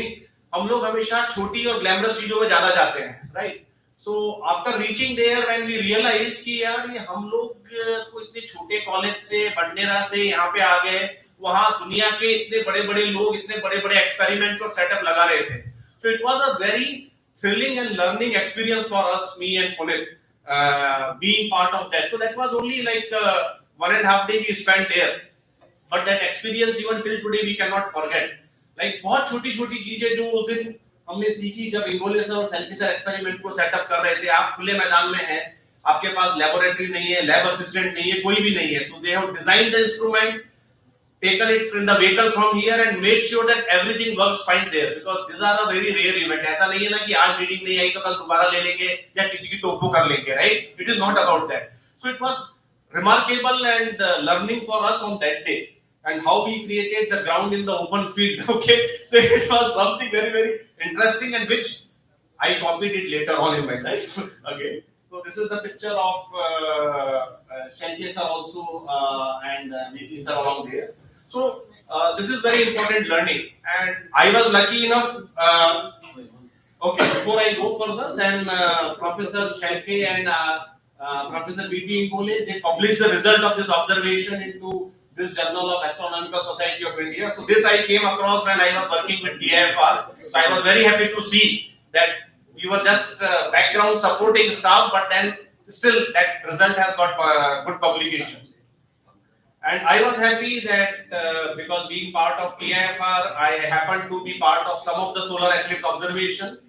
हम लोग हमेशा छोटी और glamorous चीजों में ज्यादा जाते हैं, right? So after reaching there when we realize कि यार ये हम लोग तो इतने छोटे कॉलेज से बडनेरा से यहाँ पे आ गए, वहां दुनिया के इतने बड़े बड़े लोग इतने बड़े बड़े एक्सपेरिमेंट्स और सेटअप लगा रहे थे, so it was a very thrilling and learning experience for us, me and Puneet, being part of that. So that was only like 1.5 days we spent there, but that experience even till today we cannot forget। like बहुत छोटी छोटी चीजें जो उस दिन हमने सीखी जब इंगोले सर और सेल्फी सर एक्सपेरिमेंट को सेटअप कर रहे थे, आप खुले मैदान में हैं, आपके पास लेबोरेटरी नहीं है, लैब असिस्टेंट नहीं है, कोई भी नहीं है, so they have designed the instrument, taken it in the vehicle from here and made sure that everything works fine there, because these are a very rare event। ऐसा नहीं है ना कि आज रीडिंग नहीं आई तो कल दोबारा ले लेंगे या किसी की टोपो कर लेंगे, right? It is not about that। so it was remarkable and learning for us on that day, and how we created the ground in the open field, okay? So it was something very very interesting, and which I copied it later on in my life, okay? So this is the picture of Shelke sir also and Niti sir along there। so this is very important learning, and I was lucky enough, okay, before I go further, then Professor Shelke and Professor B.T. Ingole, they published the result of this observation into this Journal of Astronomical Society of India। so this I came across when I was working with DIFR, so I was very happy to see that we were just background supporting staff, but then still that result has got good publication, and I was happy that because being part of DIFR, I happened to be part of some of the solar eclipse observation।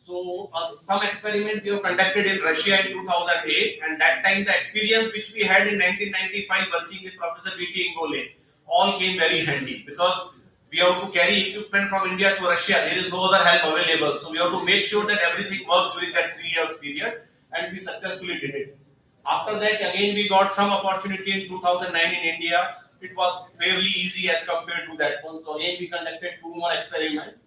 so some experiment we have conducted in Russia in 2008, and that time the experience which we had in 1995 working with Professor B.T. Ingole all came very handy, because we have to carry equipment from India to Russia, there is no other help available, so we have to make sure that everything works during that 3 years period, and we successfully did it। after that again we got some opportunity in 2009 in India, it was fairly easy as compared to that one, so again we conducted 2 more experiments।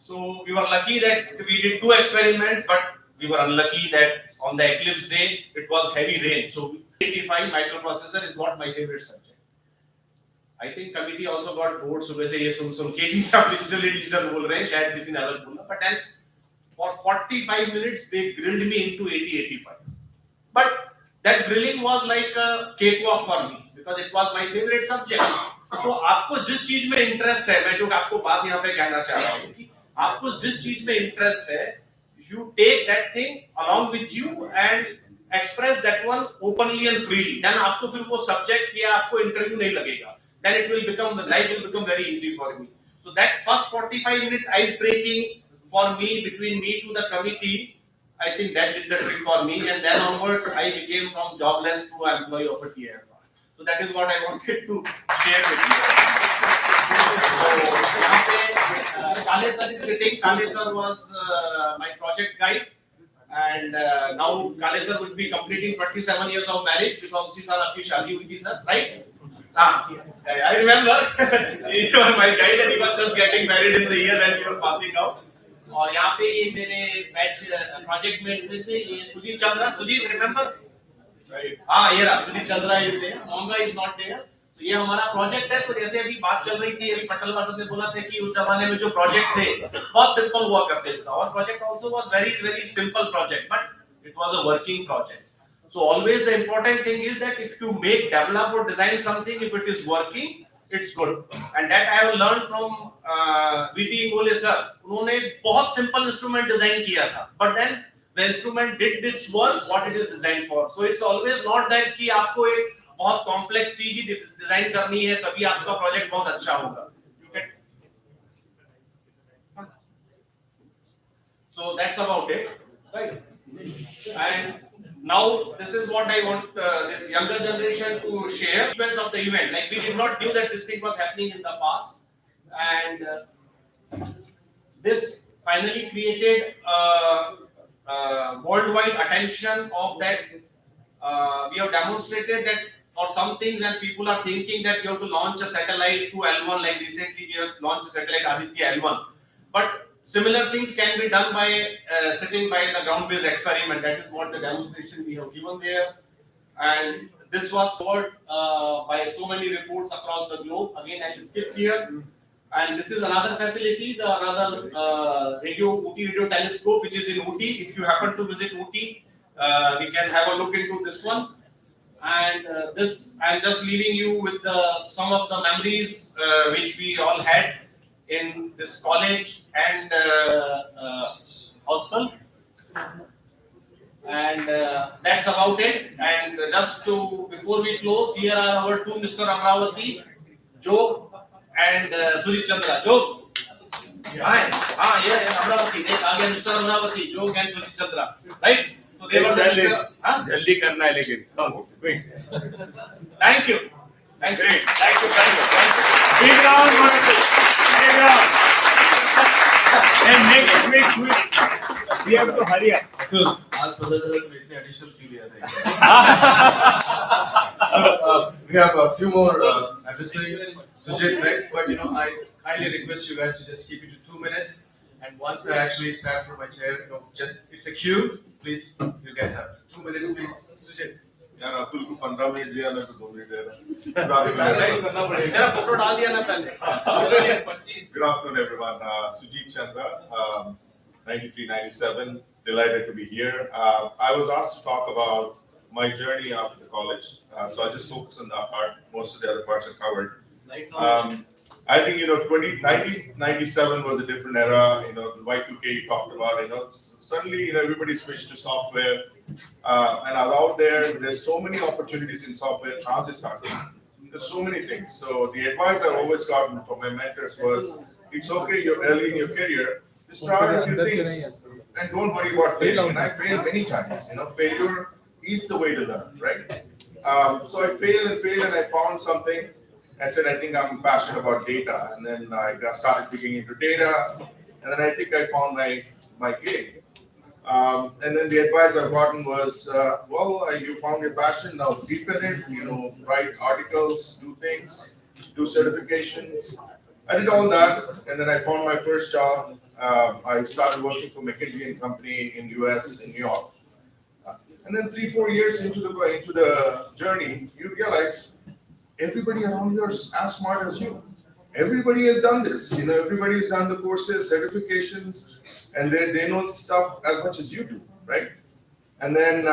so we were lucky that we did 2 experiments, but we were unlucky that on the eclipse day it was heavy rain। so 85 microprocessor is not my favorite subject। I think committee also got bored सुबह से ये सुन के कि सब digital बोल रहे हैं, शायद किसी ने अलग बोला, but then for 45 minutes they grilled me into 80-85, but that grilling was like a cakewalk for me because it was my favorite subject। तो आपको जिस चीज में इंटरेस्ट है, मैं जो आपको बात यहाँ पे कहना चाह रहा हूँ कि आपको जिस चीज में इंटरेस्ट है, you take that thing along with you and express that one openly and freely, then आपको फिर वो सब्जेक्ट या आपको इंटरव्यू नहीं लगेगा, then it will become, life will become very easy for me। so that first 45 minutes ice breaking for me, between me to the committee, I think that did the trick for me, and then onwards I became from jobless to employee of a TFR। so that is what I wanted to share with you। so यहाँ पे Kale sir is sitting, Kale sir was my project guide, and now Kale sir would be completing 27 years of marriage because उसी साल आपकी शादी हुई थी sir, right? I remember you were my guide and he was just getting married in the year when we were passing out। और यहाँ पे ये मेरे बैच प्रोजेक्ट में में से ये सुजीत चंद्रा, सुजीत रिमेंबर? हाँ, ये रहा Sujit Chandra is there, Monga is not there। तो ये हमारा प्रोजेक्ट है। तो जैसे अभी बात चल रही थी, अभी पटल वासद ने बोला था कि उस जमाने में जो प्रोजेक्ट थे बहुत सिंपल हुआ करते थे। और project also was very simple project, but it was a working project. So always the important thing is that if you make, develop or design something, if it is working, it's good. And that I have learned from VT Ingole sir. उन्होंने बहुत simple instrument design किया था, but then the instrument did its work what it is designed for. So it's always not that कि आपको एक बहुत complex चीज ही design करनी है तभी आपका प्रोजेक्ट बहुत अच्छा होगा. So that's about it, right? And now this is what I want this younger generation to share events of the event. Like we did not knew that this thing was happening in the past, and this finally created worldwide attention of that. We have demonstrated that for some things that people are thinking that you have to launch a satellite to L1, like recently we have launched a satellite Aditya L1, but similar things can be done by sitting by the ground-based experiment. That is what the demonstration we have given there, and this was covered by so many reports across the globe. Again, I will skip here. And this is another facility, another Ooty radio telescope, which is in Ooty. If you happen to visit Ooty, we can have a look into this one. And this, I'm just leaving you with some of the memories which we all had in this college and hostel. And that's about it. And just to, before we close, here are our two Mr. Amravati, Joe and Sujit Chandra. Joe? Hi. Yeah, Amravati. Again, Mr. Amravati, Joe and Sujit Chandra. Right? So they were the Mr. जल्दी करना है लेकिन. Quick. Thank you. Thank you. Thank you. Big round, wonderful. Big round. And next week we have to hurry up. आज पता चला कि इतने additional क्यों लिया था. So we have a few more adversary Sujit next, but I highly request you guys to just keep it to 2 minutes. And once I actually stand from my chair, just it's a cue. Please, you guys have 2 minutes, please. Sujit. यार अतुल को 15 minute दिया ना तो 2 minute they Good afternoon, everyone. Sujit Chandra, 93-97. Delighted to be here. I was asked to talk about my journey after the college, so I'll just focus on that part. Most of the other parts are covered. I think 1997 was a different era. Y2K you talked about. Suddenly everybody switched to software, and out there's so many opportunities in software. How's it started? There's so many things. So the advice I've always gotten from my mentors was, it's okay, you're early in your career, just try a few things and don't worry about failing. And I failed many times. Failure is the way to learn, right? So I failed and I found something. I said, I think I'm passionate about data. And then I started digging into data. And then I think I found my gig. And then the advice I've gotten was, you found your passion, now deepen it, write articles, do things, do certifications. I did all that, and then I found my first job. I started working for McKinsey & Company in US, in New York. And then 3-4 years into the journey, you realize everybody around you is as smart as you. Everybody has done this. Everybody has done the courses, certifications, and they know stuff as much as you do, right? And then,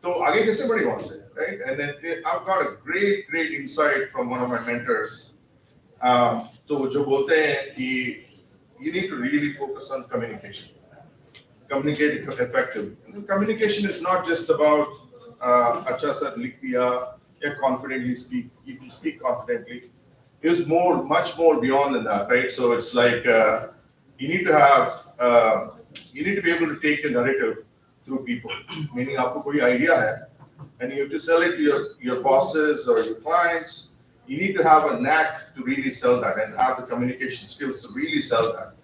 so आगे कैसे बढ़े वहाँ से, right? And then I've got a great insight from one of my mentors. तो जो बोलते हैं कि you need to really focus on communication. Communicate effectively. Communication is not just about अच्छा सा लिख दिया या confidently speak. You can speak confidently. It's much more beyond than that, right? So it's like you need to be able to take a narrative through people. Meaning, आपको कोई idea है, and you have to sell it to your bosses or your clients. You need to have a knack to really sell that and have the communication skills to really sell that.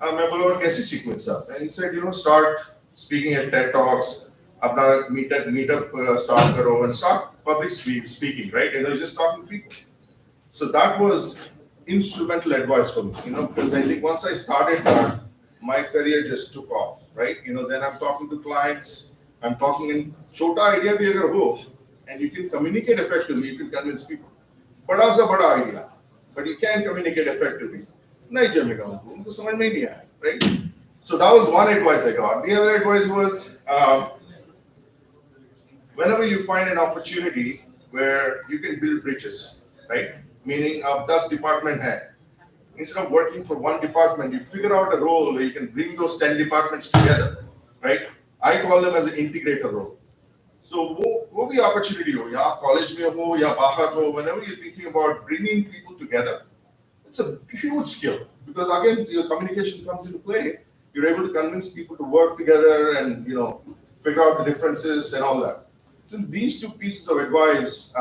मैं बोला कैसे sequence up? And he said, start speaking at TED Talks. अपना meetup start करो and start public speaking, right? And just talking to people. So that was instrumental advice for me, because I think once I started that, my career just took off, right? Then I'm talking to clients, I'm talking in chota idea bhi agar ho, and you can communicate effectively, you can convince people. बड़ा सा बड़ा idea, but you can't communicate effectively. नहीं जमेगा उनको समझ में नहीं आया, right? So that was one advice I got. The other advice was, whenever you find an opportunity where you can build bridges, right? Meaning, a 10 department hai. Instead of working for one department, you figure out a role where you can bring those 10 departments together, right? I call them as an integrator role. So, wo bhi opportunity ho, ya college mein ho, ya bahar ho, whenever you're thinking about bringing people together, it's a huge skill because again, your communication comes into play. You're able to convince people to work together and figure out the differences and all that. So these two pieces of advice,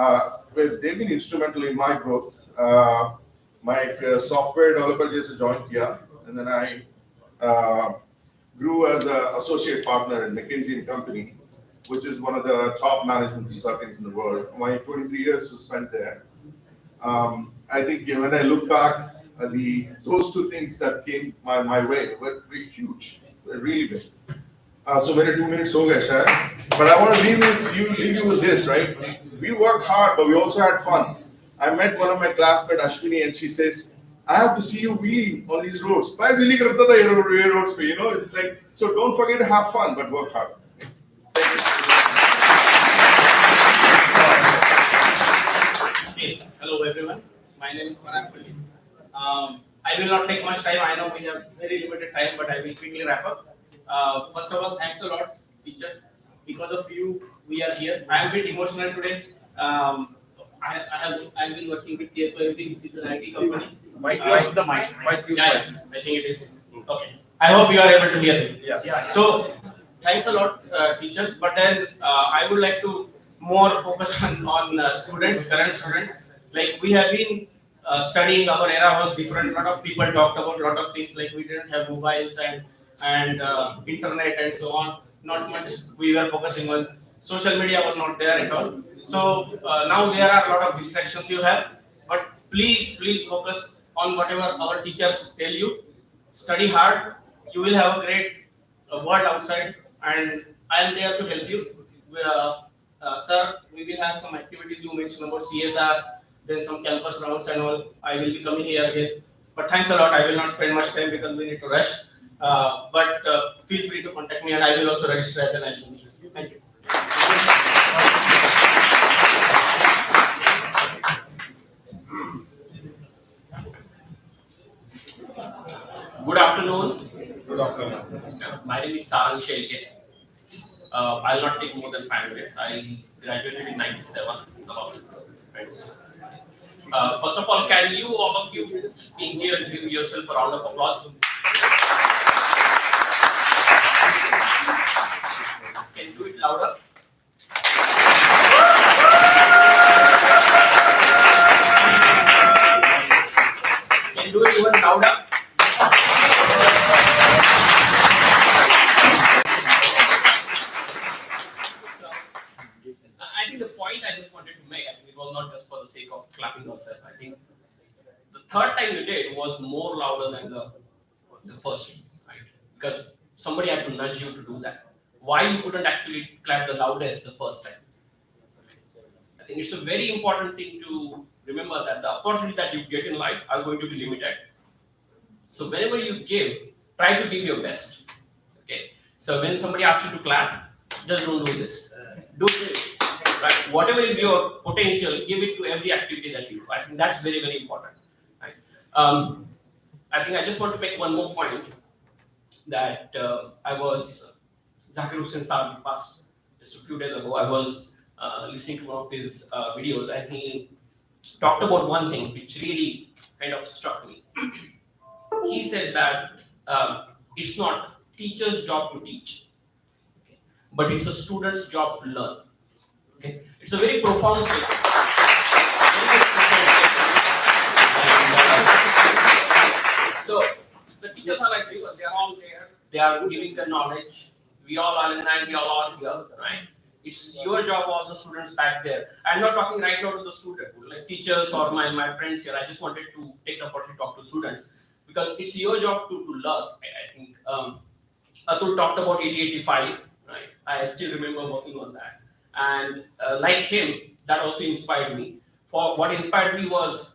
they've been instrumental in my growth. My software developer just joined here, and then I grew as an associate partner in McKinsey and Company, which is one of the top management consultants in the world. My 23 years was spent there. I think when I look back, those two things that came my way were huge, were really big. So मेरे 2 minutes हो गए शायद, but I want to leave you with this, right? We worked hard, but we also had fun. I met one of my classmates, Ashwini, and she says, "I have to see you wheelie on these roads." मैं wheelie करता था ये roads पे, It's like, so don't forget to have fun, but work hard. Hello everyone, my name is PRMIT&R. I will not take much time. I know we have very limited time, but I will quickly wrap up. First of all, thanks a lot, teachers. Because of you, we are here. I am a bit emotional today. I've been working with TFOMD, which is an IT company. Mic, the mic. Yeah, I think it is. Okay. I hope you are able to hear me. Yeah. So, thanks a lot, teachers. But then I would like to more focus on students, current students. Like we have been studying, our era was different. A lot of people talked about a lot of things, like we didn't have mobiles and internet and so on. Not much we were focusing on. Social media was not there at all. So now there are a lot of distractions you have. But please focus on whatever our teachers tell you. Study hard. You will have a great world outside, and I am there to help you. Sir, we will have some activities you mentioned about CSR, then some campus rounds and all. I will be coming here again. But thanks a lot. I will not spend much time because we need to rush. But feel free to contact me, and I will also register as an alumni. Thank you. Good afternoon. Good afternoon. My name is Sarang Shelke. I'll not take more than 5 minutes. I graduated in 97. Friends. First of all, can you, all of you being here, give yourself a round of applause? Can you do it louder? Can you do it even louder? I think the point I just wanted to make, I think it was not just for the sake of clapping yourself. I think the third time you did was more louder than the first time, right? Because somebody had to nudge you to do that. Why you couldn't actually clap the loudest the first time? I think it's a very important thing to remember that the opportunities that you get in life are going to be limited. So whenever you give, try to give your best. Okay. So when somebody asks you to clap, just don't do this. Do this. Right? Whatever is your potential, give it to every activity that you do. I think that's very, very important. Right? I think I just want to make one more point that I was Zakir Hussain Saab passed just a few days ago. I was listening to one of his videos, and he talked about one thing which really kind of struck me. He said that it's not teacher's job to teach, okay, but it's a student's job to learn. Okay, it's a very profound statement. So the teachers are like people; they are all there. They are giving the knowledge. We all are alumni. We all are here, right? It's your job, all the students back there. I'm not talking right now to the student, like teachers or my friends here. I just wanted to take the opportunity to talk to students because it's your job to learn. I think Atul talked about 8085, right? I still remember working on that. And like him, that also inspired me. for what inspired me was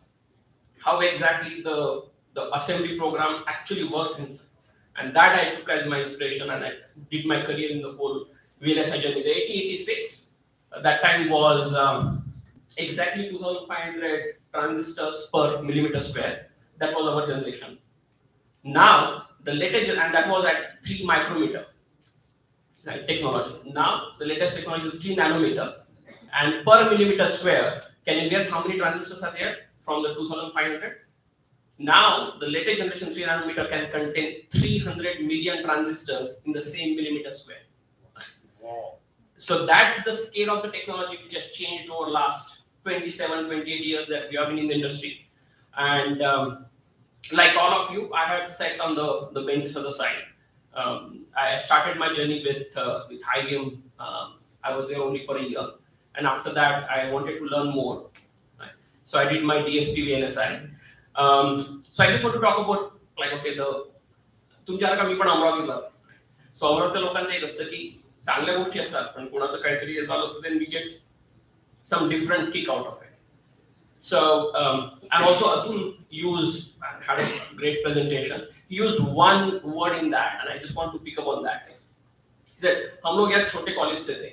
how exactly the assembly program actually works and that I took as my inspiration and I did my career in the whole VLSI journey. The 8086 that time was exactly 2500 transistors per millimeter square. That was our generation. Now the latest, and that was at 3 micrometer, right, technology. Now the latest technology is 3 nanometer, and per millimeter square, can you guess how many transistors are there from the 2500? Now the latest generation 3 nanometer can contain 300 million transistors in the same millimeter square. Wow. So that's the scale of the technology which has changed over last 27, 28 years that we have been in the industry. And like all of you, I had sat on the benches of the side. I started my journey with IBM. I was there only for a year, and after that, I wanted to learn more. Right? So I did my DSP VLSI. So I just want to talk about like okay तुमच्यासारखा मी पण अमरावतीला. सो अमरावती लोकांचं एक असतं की चांगल्या गोष्टी असतात पण कोणाचं काहीतरी झालं तर then we get some different kick out of it. So and also Atul had a great presentation. He used one word in that, and I just want to pick up on that. He said, "हम लोग यार छोटे college से थे."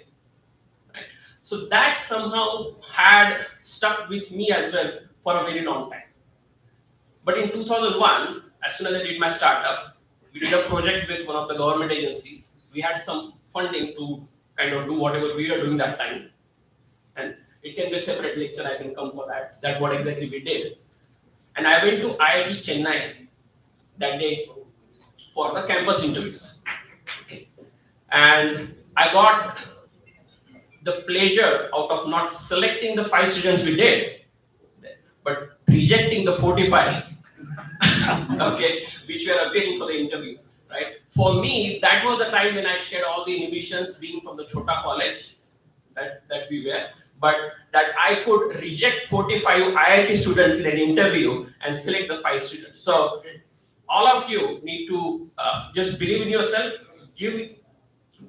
Right? So that somehow had stuck with me as well for a very long time. But in 2001, as soon as I did my startup, we did a project with one of the government agencies. We had some funding to kind of do whatever we were doing that time. And it can be a separate lecture, I can come for that. That's what exactly we did. And I went to IIT Chennai that day for the campus interviews. Okay. And I got the pleasure out of not selecting the 5 students we did, but rejecting the 45, okay, which were appearing for the interview. Right? For me, that was the time when I shed all the inhibitions being from the Chota college that we were, but that I could reject 45 IIT students in an interview and select the 5 students. So all of you need to just believe in yourself, give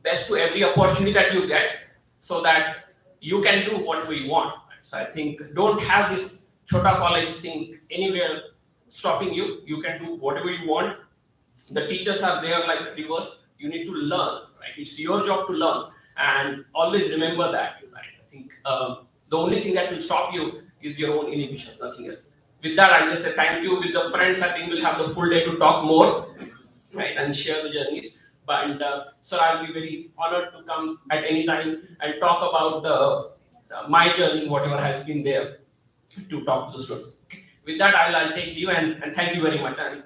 best to every opportunity that you get so that you can do whatever you want. So I think don't have this Chota college thing anywhere stopping you. You can do whatever you want. The teachers are there like rivers. You need to learn, right? It's your job to learn, and always remember that. Right? I think the only thing that will stop you is your own inhibitions, nothing else. With that, I'll just say thank you. With the friends, I think we'll have the full day to talk more, right, and share the journeys. But so I'll be very honored to come at any time and talk about my journey, whatever has been there, to talk to the students. Okay. With that, I'll take leave and thank you very much. And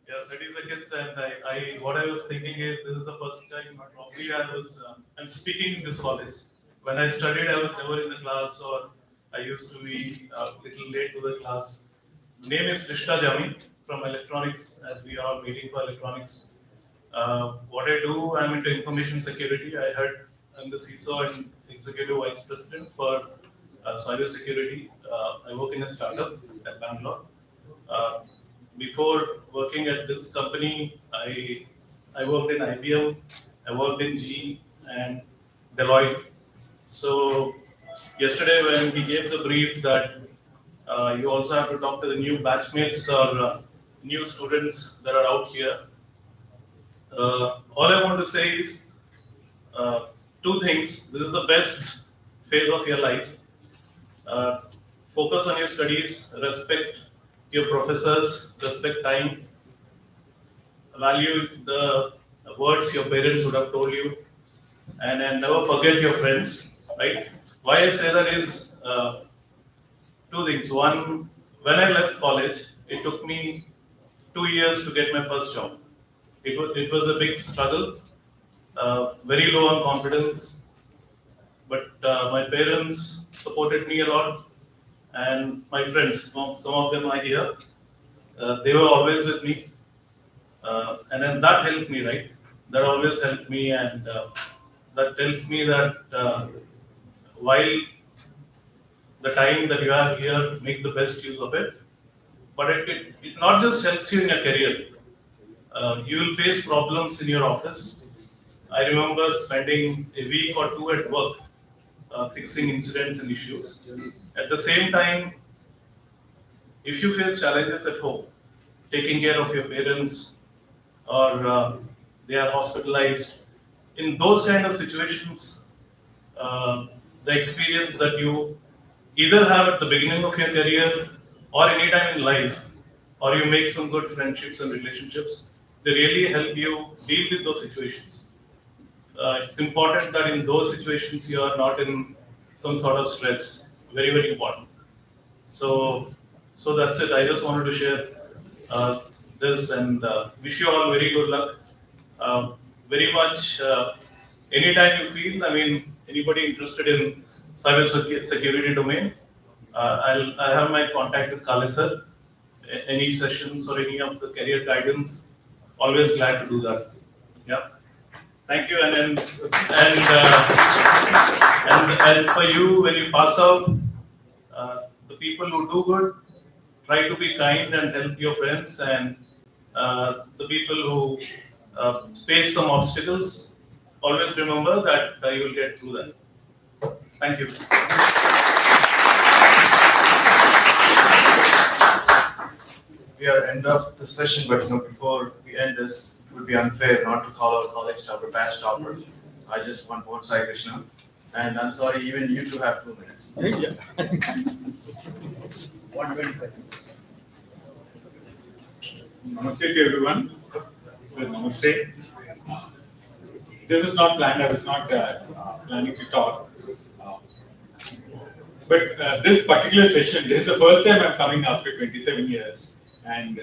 Yeah, 30 seconds, and what I was thinking is this is the first time probably I'm speaking in this college. When I studied, I was never in the class, or I used to be a little late to the class. Name is Rishta Jami from electronics, as we are meeting for electronics. What I do, I'm into information security. I'm the CISO and executive vice president for cyber security. I work in a startup at Bangalore. Before working at this company, I worked in IBM, I worked in GE and Deloitte. So yesterday when he gave the brief that you also have to talk to the new batchmates or new students that are out here, all I want to say is 2 things. This is the best phase of your life. Focus on your studies, respect your professors, respect time, value the words your parents would have told you, and never forget your friends, right? Why I say that is 2 things. One, when I left college, it took me 2 years to get my first job. It was a big struggle, very low on confidence, but my parents supported me a lot, and my friends, some of them are here, they were always with me, and then that helped me, right? That always helped me, and that tells me that while the time that you have here, make the best use of it. but it not just helps you in your career. You will face problems in your office. I remember spending a week or two at work fixing incidents and issues. At the same time, if you face challenges at home, taking care of your parents or they are hospitalized, in those kind of situations, the experience that you either have at the beginning of your career or any time in life, or you make some good friendships and relationships, they really help you deal with those situations. It's important that in those situations you are not in some sort of stress. Very, very important. So, so that's it. I just wanted to share this and wish you all very good luck. Very much. Anytime you feel, I mean, anybody interested in security domain, I have my contact with Kale sir. Any sessions or any of the career guidance, always glad to do that. Yeah. Thank you. And for you, when you pass out, the people who do good, try to be kind and help your friends, and the people who face some obstacles, always remember that you will get through that. Thank you. We are end of the session, but before we end this, it would be unfair not to call our college topper, batch topper. I just want one side, Krishna. And I'm sorry, even you two have 2 minutes. Yeah. 120 seconds. Namaste to everyone. Namaste. This is not planned. I was not planning to talk. But this particular session, this is the first time I'm coming after 27 years. And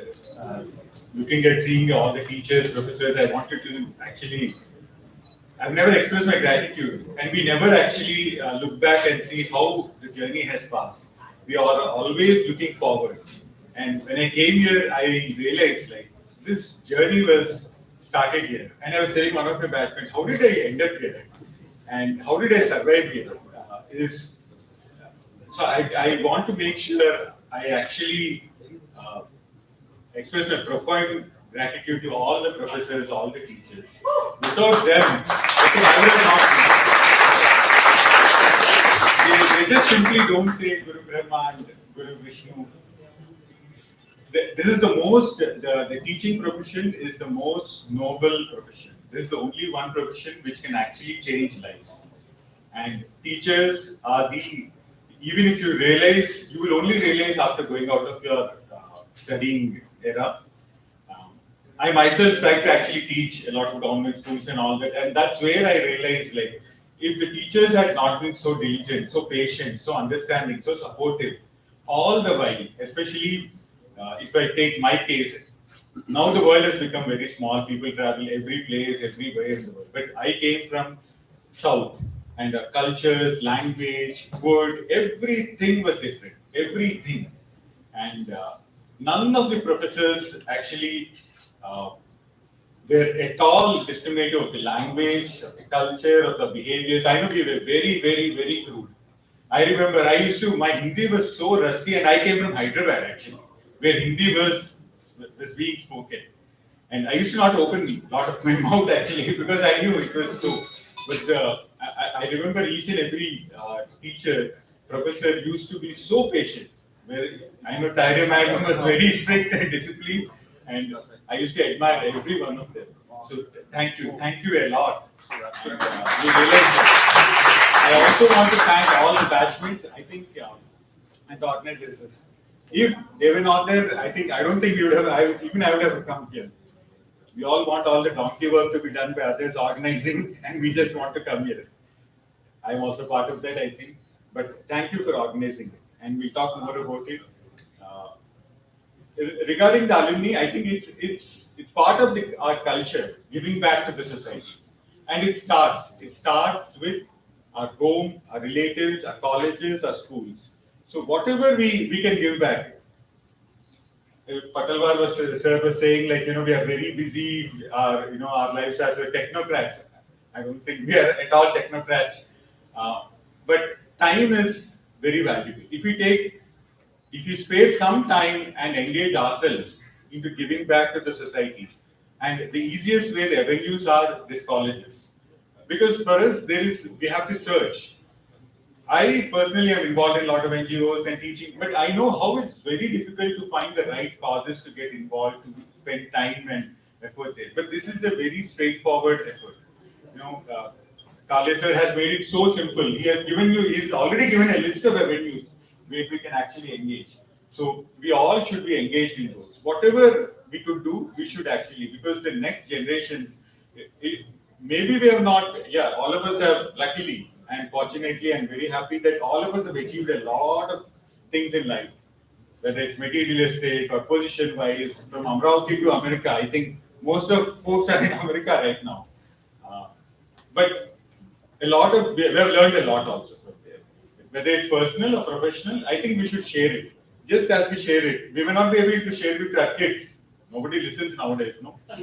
looking at seeing all the teachers, professors, I wanted to actually, I've never expressed my gratitude. And we never actually look back and see how the journey has passed. We are always looking forward. And when I came here, I realized like this journey was started here. And I was telling one of my batchmates, how did I end up here? And how did I survive here? So I want to make sure I actually express my profound gratitude to all the professors, all the teachers. Without them, I think I would have not. They just simply don't say Guru Brahma and Guru Vishnu. This is the most, the teaching profession is the most noble profession. This is the only one profession which can actually change lives. And teachers are the, even if you realize, you will only realize after going out of your studying era. I myself try to actually teach a lot of government schools and all that, and that's where I realized like, if the teachers had not been so diligent, so patient, so understanding, so supportive, all the while, especially if I take my case, now the world has become very small, people travel every place, everywhere in the world, but I came from South, and cultures, language, food, everything was different, everything. And none of the professors actually were at all discriminative of the language, of the culture, of the behaviors. I know we were very, very, very crude. I remember my Hindi was so rusty, and I came from Hyderabad actually, where Hindi was being spoken. And I used to not open a lot of my mouth actually, because I knew it was so. But I remember each and every teacher, professor used to be so patient. I know Tyre madam was very strict and disciplined, and I used to admire every one of them. So thank you a lot. And, we realized that. I also want to thank all the batchmates. I think and the organizers. If they were not there, I don't think we would have. I would have come here. We all want all the donkey work to be done by others organizing, and we just want to come here. I'm also part of that, I think. But thank you for organizing it, and we'll talk more about it. Regarding the alumni, I think it's part of our culture, giving back to the society, and it starts with our home, our relatives, our colleges, our schools. So whatever we can give back. Patalwar sir was saying like, we are very busy, our lives are technocrats. I don't think we are at all technocrats. But time is very valuable. If if we spare some time and engage ourselves into giving back to the society, and the easiest way, the avenues are these colleges. Because for us, we have to search. I personally am involved in a lot of NGOs and teaching, but I know how it's very difficult to find the right causes to get involved, to spend time and effort there. But this is a very straightforward effort. You know, Kale sir has made it so simple. He's already given a list of avenues where we can actually engage. So we all should be engaged in those. Whatever we could do, we should actually, because the next generations, maybe we have not, yeah, all of us have, luckily and fortunately, I'm very happy that all of us have achieved a lot of things in life, whether it's material estate or position wise, from Amravati to America. I think most of folks are in America right now. But we have learned a lot also from there. Whether it's personal or professional, I think we should share it. Just as we share it, we may not be able to share it with our kids. Nobody listens nowadays, no? But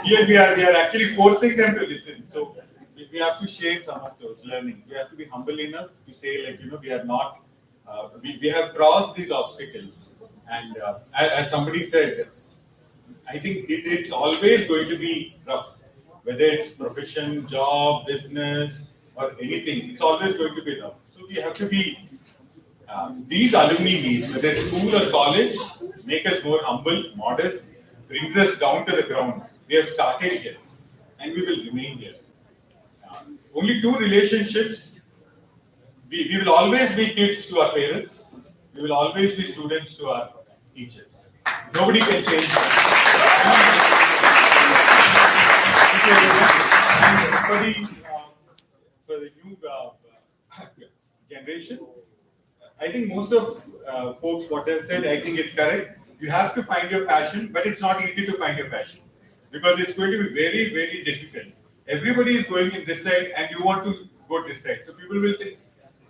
here we are actually forcing them to listen. So we have to share some of those learnings. We have to be humble enough to say, like, we are not, we have crossed these obstacles. And as somebody said, I think it's always going to be rough. Whether it's profession, job, business, or anything, it's always going to be rough. So we have to be, these alumni meets, whether it's school or college, make us more humble, modest, brings us down to the ground. We have started here, and we will remain here. Only two relationships. We will always be kids to our parents. We will always be students to our teachers. Nobody can change that. For the new generation, I think most of folks, what I've said, I think it's correct. You have to find your passion, but it's not easy to find your passion because it's going to be very, very difficult. Everybody is going in this side and you want to go this side. So people will think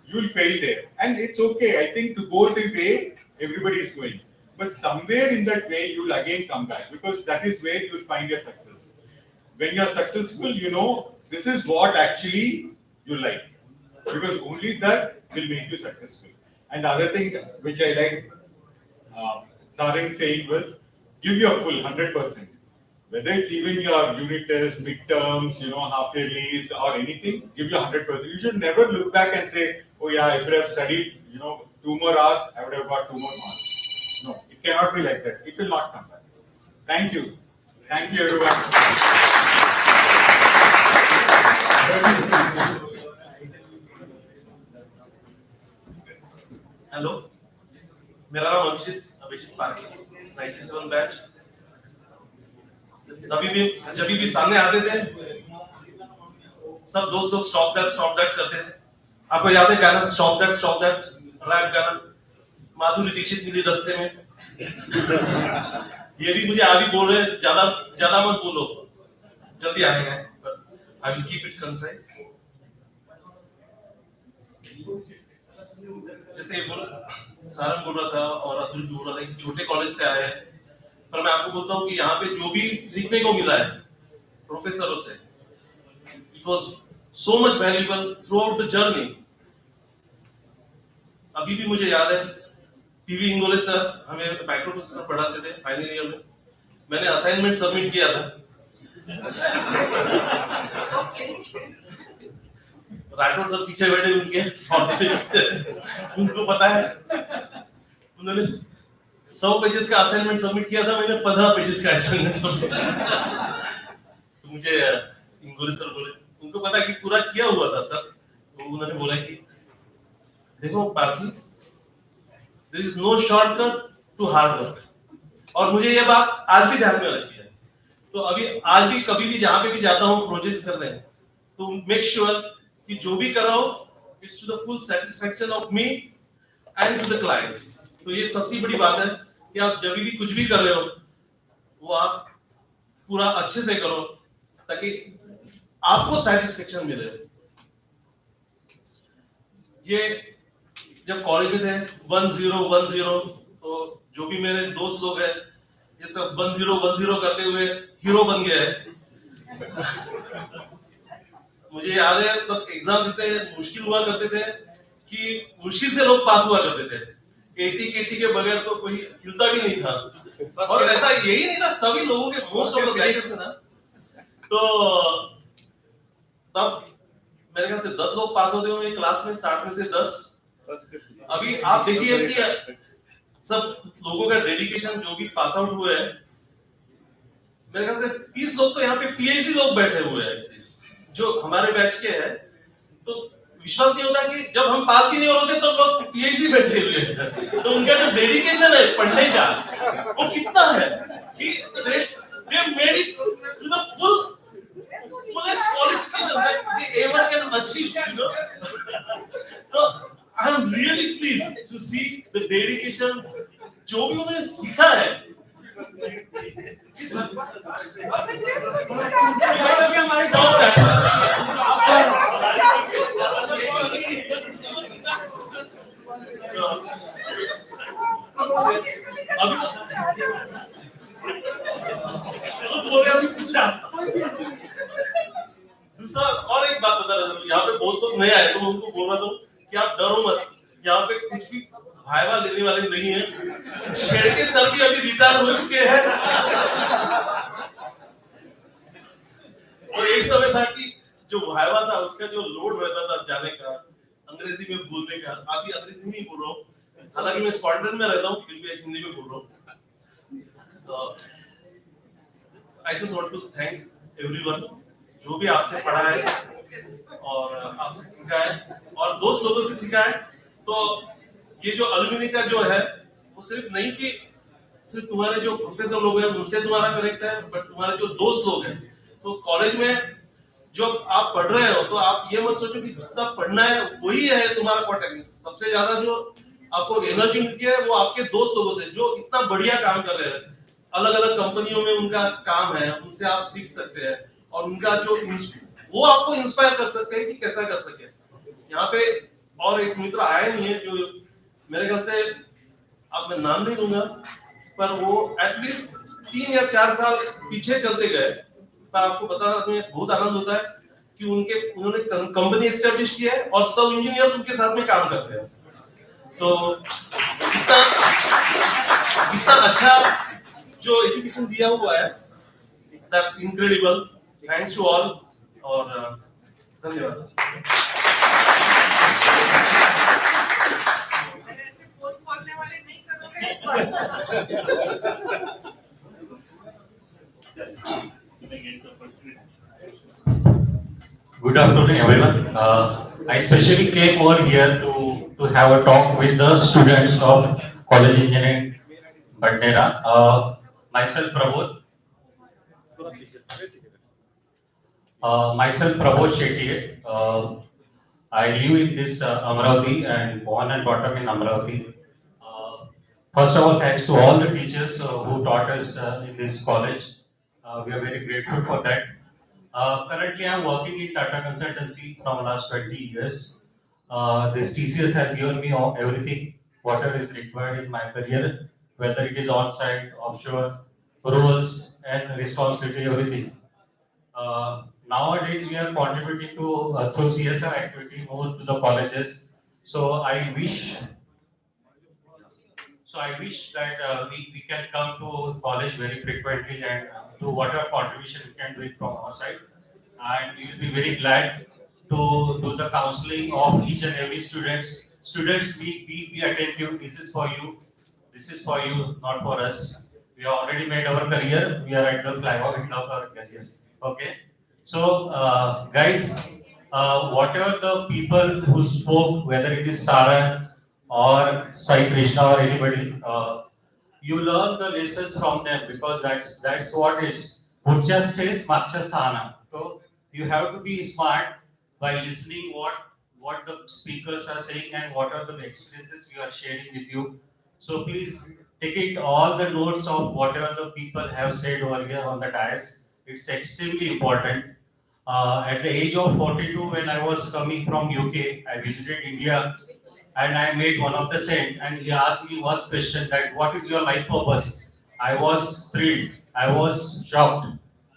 you'll fail there. And it's okay. I think to go the way everybody is going. But somewhere in that way, you'll again come back because that is where you'll find your success. When you're successful, this is what actually you like. Because only that will make you successful. And the other thing which I like Sarang saying was, give your full 100%. Whether it's even your unit tests, midterms, half yearlies or anything, give your 100%. You should never look back and say, oh yeah, if I have studied, 2 more hours, I would have got 2 more marks. No, it cannot be like that. It will not come back. Thank you. Thank you, everyone. Hello, मेरा नाम अभिषेक Parkhe, 97 batch. जब भी सामने आते थे, सब दोस्त लोग स्टॉप दैट करते थे। आपको याद है गाना स्टॉप दैट रैप गाना, माधुरी दीक्षित मिली रास्ते में। ये भी मुझे अभी बोल रहे, ज्यादा मत बोलो, जल्दी आएंगे। I will keep it concise. जैसे सारंग बोल रहा था और अतुल बोल रहा था कि छोटे कॉलेज से आए हैं, पर मैं आपको बोलता हूँ कि यहाँ पे जो भी सीखने को मिला है प्रोफेसरों से, it was so much valuable through out the journey. अभी भी मुझे याद है पीवी इंगोले सर हमें माइक्रोप्रोसेसर पढ़ाते थे फाइनल ईयर में। मैंने असाइनमेंट सबमिट किया था, राठौर सर पीछे बैठे उनके उनको पता है, उन्होंने 100 पेजेस का असाइनमेंट सबमिट किया था, मैंने 15 पेजेस का असाइनमेंट सबमिट किया। तो मुझे इंगोले सर बोले, उनको पता कि पूरा किया हुआ था सर, तो उन्होंने बोला कि देखो Parthi, there is no shortcut to hard work. और मुझे ये बात आज भी ध्यान में रखी है। तो अभी आज भी कभी भी जहां पे भी जाता हूं प्रोजेक्ट्स करने, तो मेक श्योर कि जो भी कर रहा हो it's to the full satisfaction of me and to the client. तो ये सबसे बड़ी बात है कि आप जब भी कुछ भी कर रहे हो वो आप पूरा अच्छे से करो ताकि आपको सेटिस्फैक्शन मिले। ये जब कॉलेज में थे 1010, तो जो भी मेरे दोस्त लोग हैं ये सब 1010 करते हुए हीरो बन गए हैं। मुझे याद है तब एग्जाम इतने मुश्किल हुआ करते थे, कि मुश्किल से लोग पास हुआ करते थे, 80 केटी के बगैर तो कोई हिलता भी नहीं था। और ऐसा यही नहीं था, सभी लोगों के मोस्ट ऑफ द बैचेस ना, तो तब मेरे ख्याल से 10 लोग पास होते होंगे क्लास में, 60 में से 10। अभी आप देखिए कि सब लोगों का डेडिकेशन जो भी पास आउट हुए हैं, मेरे ख्याल से 30 लोग तो यहाँ पे पीएचडी लोग बैठे हुए हैं जो हमारे बैच के हैं। तो विश्वास नहीं होता कि जब हम पास भी नहीं हो रहे तो लोग पीएचडी बैठे हुए हैं। तो उनका जो डेडिकेशन है पढ़ने का वो कितना है कि they made it to the fullest qualification that they ever can achieve, you know. So I am really pleased to see the dedication जो भी उन्होंने सीखा है। Stop दूसरा और एक बात बता रहा हूँ, यहाँ पे बहुत लोग नए आए तो मैं उनको बोल रहा हूँ कि आप डरो मत, यहाँ पे कुछ भी भाईवा लेने वाले नहीं है। शेड़के सर भी अभी रिटायर हो चुके हैं। और एक समय था कि जो भाईवा था उसका जो लोड रहता था जाने का, अंग्रेजी में बोलने का, अभी अंग्रेजी नहीं बोल रहा हूँ, हालांकि मैं स्कॉटलैंड में रहता हूँ, फिर भी हिंदी में बोल रहा हूँ। तो I just want to thank everyone जो भी आपसे पढ़ा है और आपसे सीखा है और दोस्त लोगों से सीखा है। तो ये जो अलुमिनी का जो है वो सिर्फ नहीं कि सिर्फ तुम्हारे जो प्रोफेसर लोग हैं उनसे तुम्हारा कनेक्ट है, बट तुम्हारे जो दोस्त लोग हैं। तो कॉलेज में जो आप पढ़ रहे हो तो आप ये मत सोचो कि जितना पढ़ना है वही है तुम्हारा कॉन्टेक्ट। सबसे ज्यादा जो आपको एनर्जी मिलती है वो आपके दोस्त लोगों से जो इतना बढ़िया काम कर रहे हैं, अलग अलग कंपनियों में उनका काम है, उनसे आप सीख सकते हैं और उनका जो वो आपको इंस्पायर कर सकते हैं कि कैसा कर सके। यहाँ पे और एक मित्र आए नहीं है जो मेरे ख्याल से अब मैं नाम नहीं लूंगा, पर वो एटलीस्ट 3 या 4 साल पीछे चलते गए। पर आपको बताना तुम्हें बहुत आनंद होता है कि उन्होंने कंपनी एस्टेब्लिश किया है और सब इंजीनियर्स उनके साथ में काम करते हैं। तो इतना अच्छा जो एजुकेशन दिया हुआ है, that's incredible. Thanks to all और धन्यवाद। Good afternoon, everyone. I specially came over here to have a talk with the students of College Engineering Mentor. Myself Prabodh. Myself Prabodh Shetty. I live in this Amravati and born and brought up in Amravati. First of all, thanks to all the teachers who taught us in this college. We are very grateful for that. Currently, I am working in Tata Consultancy from last 20 years. This TCS has given me everything, whatever is required in my career, whether it is on-site, offshore, roles and responsibility, everything. Nowadays, we are contributing to through CSR activity more to the colleges. So I wish that we can come to college very frequently and do whatever contribution we can do it from our side. And we will be very glad to do the counseling of each and every students. Students, be attentive. This is for you. This is for you, not for us. We have already made our career. We are at the climax of our career. Okay. So, guys, whatever the people who spoke, whether it is Saran or Sai Krishna or anybody, you learn the lessons from them because that's what is Puchya stays Maksha Sana. So you have to be smart by listening what the speakers are saying and what are the experiences we are sharing with you. So please take it all the notes of whatever the people have said over here on the dais. It's extremely important. At the age of 42, when I was coming from UK, I visited India and I met one of the saint and he asked me one question that what is your life purpose? I was thrilled. I was shocked.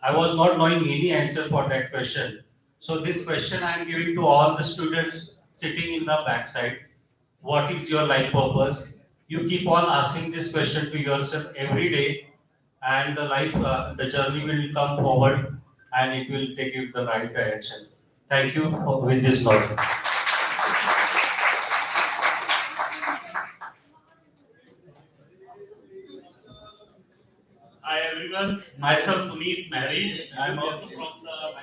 I was not knowing any answer for that question. So this question I am giving to all the students sitting in the backside. What is your life purpose? You keep on asking this question to yourself every day, and the journey will come forward, and it will take you the right direction. Thank you for with this thought. Hi everyone, myself Puneet Maharish. I'm also from the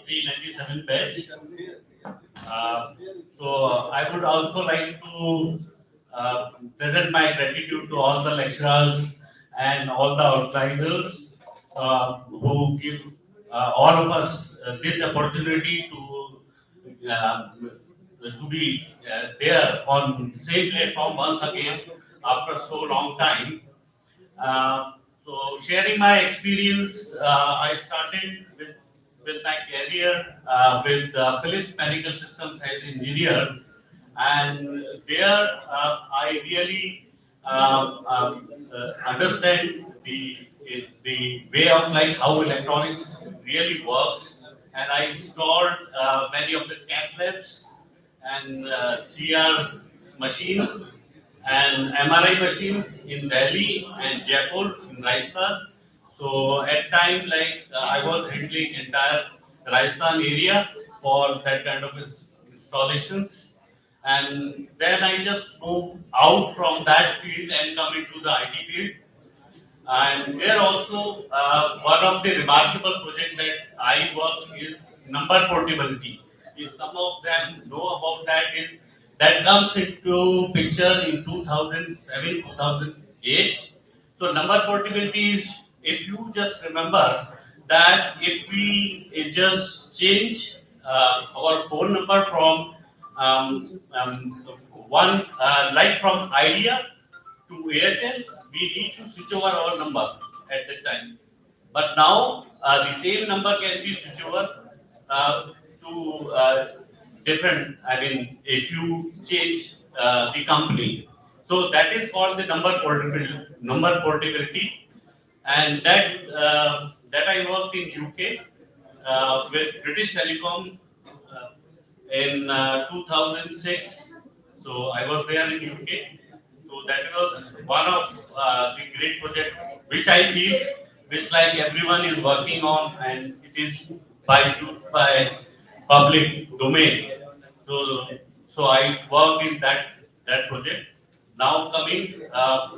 93-97 batch. I would also like to present my gratitude to all the lecturers and all the organizers who give all of us this opportunity to be there on same platform once again after so long time. Sharing my experience, I started with my career with Philips Medical Systems as engineer, and there I really understand the way of like how electronics really works, and I installed many of the cath labs and CR machines and MRI machines in Delhi and Jaipur in Rajasthan. So at time like I was handling entire Rajasthan area for that kind of installations, and then I just moved out from that field and come into the IT field. And there also one of the remarkable project that I work is number portability. If some of them know about that, is that comes into picture in 2007, 2008. So number portability is, if you just remember that if we just change our phone number from one like from Idea to Airtel, we need to switch over our number at that time. But now the same number can be switched over to different. I mean, if you change the company, so that is called the number portability. Number portability, and that I worked in UK with British Telecom in 2006. So I was there in UK. So that was one of the great project which I feel, which like everyone is working on, and it is by public domain. So I worked in that project. Now coming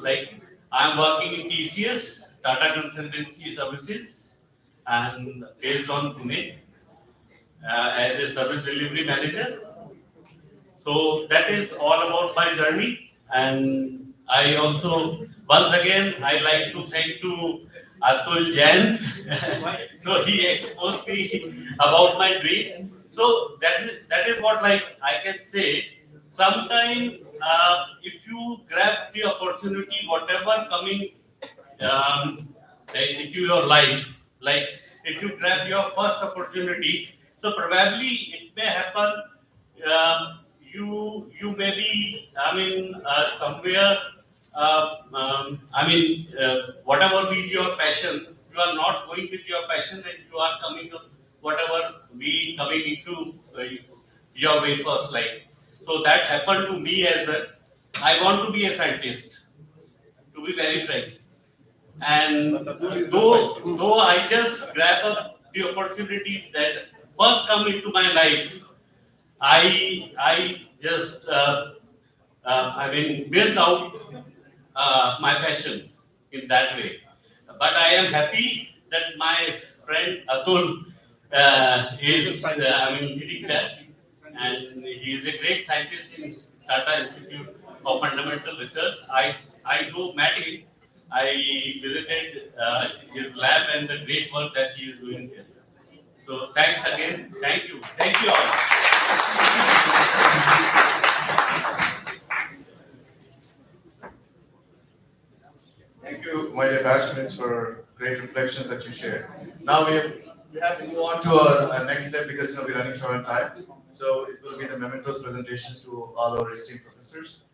like I am working in TCS, Tata Consultancy Services, and based on Pune as a service delivery manager. So that is all about my journey, and I also once again I like to thank to Atul Jain. So he exposed me about my dreams. So that is what like I can say. Sometime if you grab the opportunity, whatever coming into your life, like if you grab your first opportunity, so probably it may happen. You may be, I mean, somewhere. Whatever be your passion, you are not going with your passion, and you are coming up whatever be coming into your way first. Like so, that happened to me as well. I want to be a scientist, to be very frank. And though I just grab up the opportunity that first come into my life, I just missed out my passion in that way. But I am happy that my friend Atul leading that, and he is a great scientist in Tata Institute of Fundamental Research. I do met him. I visited his lab and the great work that he is doing here. So thanks again. Thank you. Thank you all. Thank you, my dear batchmates, for great reflections that you shared. Now we have to move on to our next step because we're running short on time. So it will be the mementos presentations to all our esteemed professors.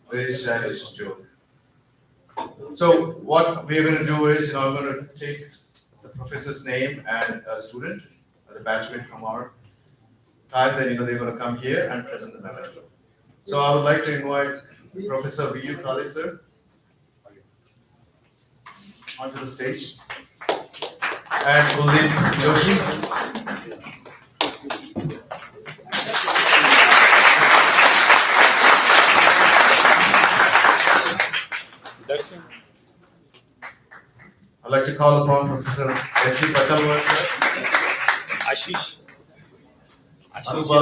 Where is Shailesh Joe? So what we're going to do is, I'm going to take the professor's name and a student, the batchmate from our time, then they're going to come here and present the memento. So I would like to invite Professor V.U. Kale, sir, onto the stage, and Kuldeep Joshi. I'd like to call upon Professor S.C. Patalwar, sir. Ashish. Anubhav.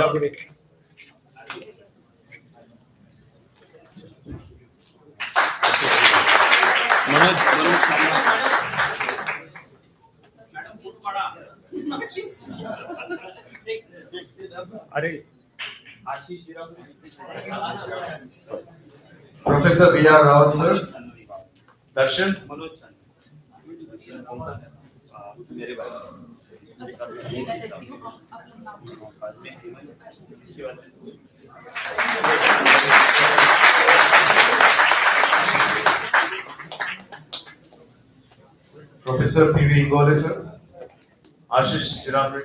Not least. अरे Professor V.R. Rawat, sir. Darshan. Professor P.V. Ingole, sir. Ashish Chirapre.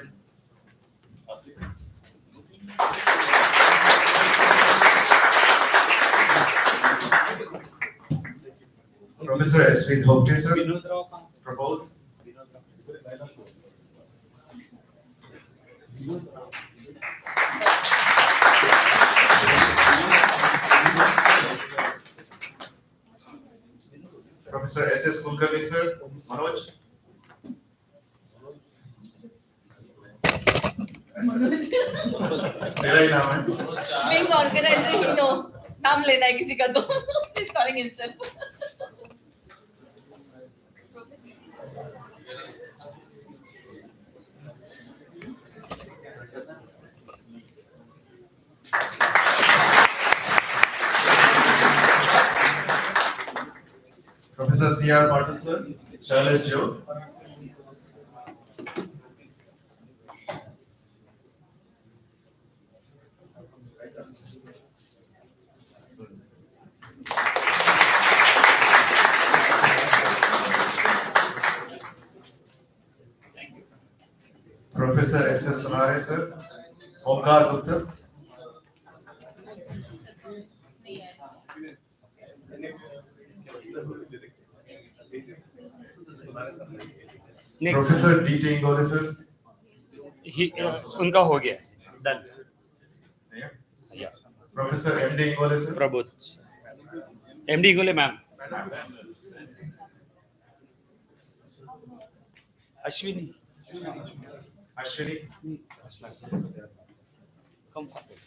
Professor S.V. Dhokte, sir. Prabodh. Professor S.S. Kulkarni, sir. Manoj. मेरा ही नाम है. Being organizer, you know, नाम लेना है किसी का तो. He's calling himself. Professor C.R. Patil, sir. Shailesh Joe. Professor S.S. Sonare, sir. Omkar Gupta. Professor D.T. Ingole, sir. उनका हो गया done. Professor M.D. Ingole, sir. Prabodh. MD गोले ma'am. Ashwini. Ashwini. Come forward.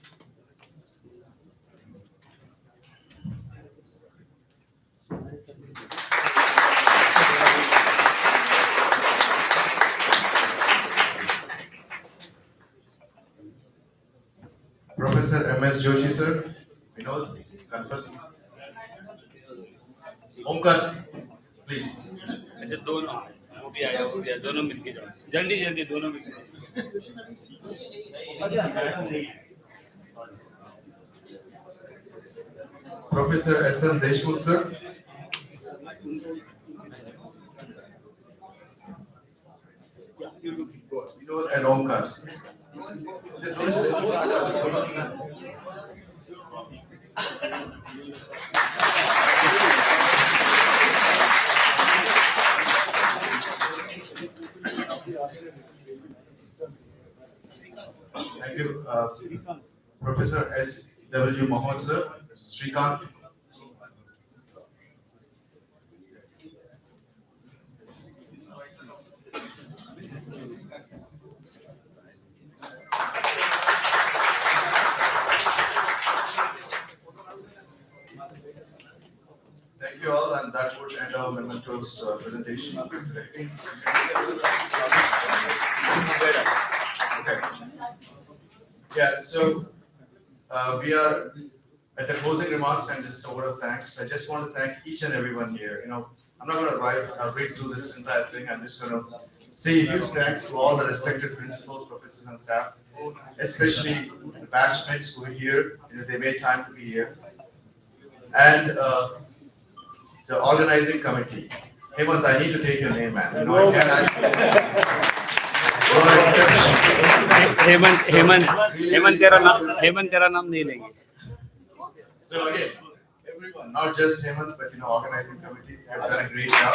Professor M.S. Joshi, sir. Vinod. Kanpal. Omkar, please. अच्छा दोनों वो भी आया दोनों मिलके जाओ जल्दी जल्दी दोनों मिलके Professor S.N. Deshmukh, sir. Vinod and Omkar. Thank you, Professor S. W. Mohammed, sir. Srikant. Thank you all, and that would end our mementos presentation. Okay. Yeah, so we are at the closing remarks and just a word of thanks. I just want to thank each and everyone here. I'm not going to read through this entire thing. I'm just going to say a huge thanks to all the respected principals, professors, and staff, especially the batchmates who are here. They made time to be here. And the organizing committee. Hemant, I need to take your name, man. I can't. Hemant तेरा नाम नहीं लेंगे. So again, everyone, not just Hemant, but organizing committee has done a great job.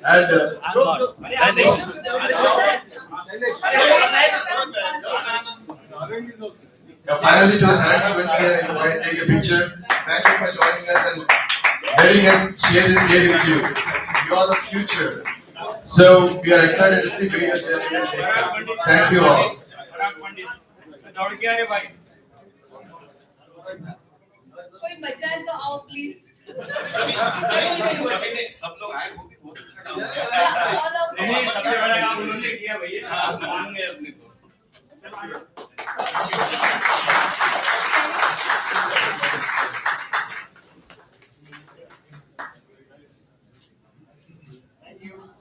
And finally to the current students here, I invite take a picture. Thank you for joining us and letting us share this day with you. You are the future. So we are excited to see where your journey will take you. Thank you all. कोई बचा है तो आओ please. सब लोग आए वो भी बहुत अच्छा काम नहीं, सबसे बड़ा काम उन्होंने किया भैया, मान गए अपने को.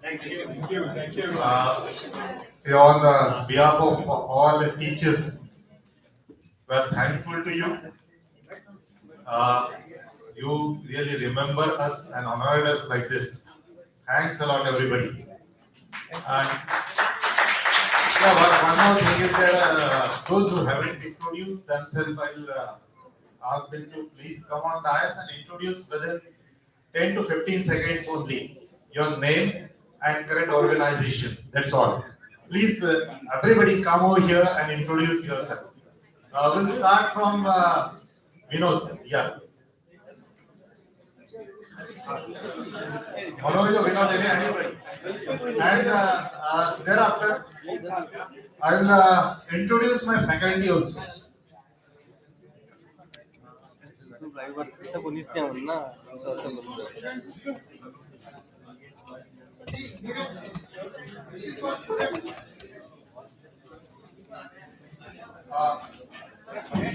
Thank you. See, on behalf of all the teachers, we are thankful to you. You really remember us and honored us like this. Thanks a lot, everybody. And yeah, one more thing is that those who haven't introduced themselves, I'll ask them to please come on dais and introduce within 10 to 15 seconds only your name and current organization. That's all. Please, everybody come over here and introduce yourself. We'll start from Vinod. Yeah. Manoj or Vinod, anybody. And thereafter, I'll introduce my faculty also.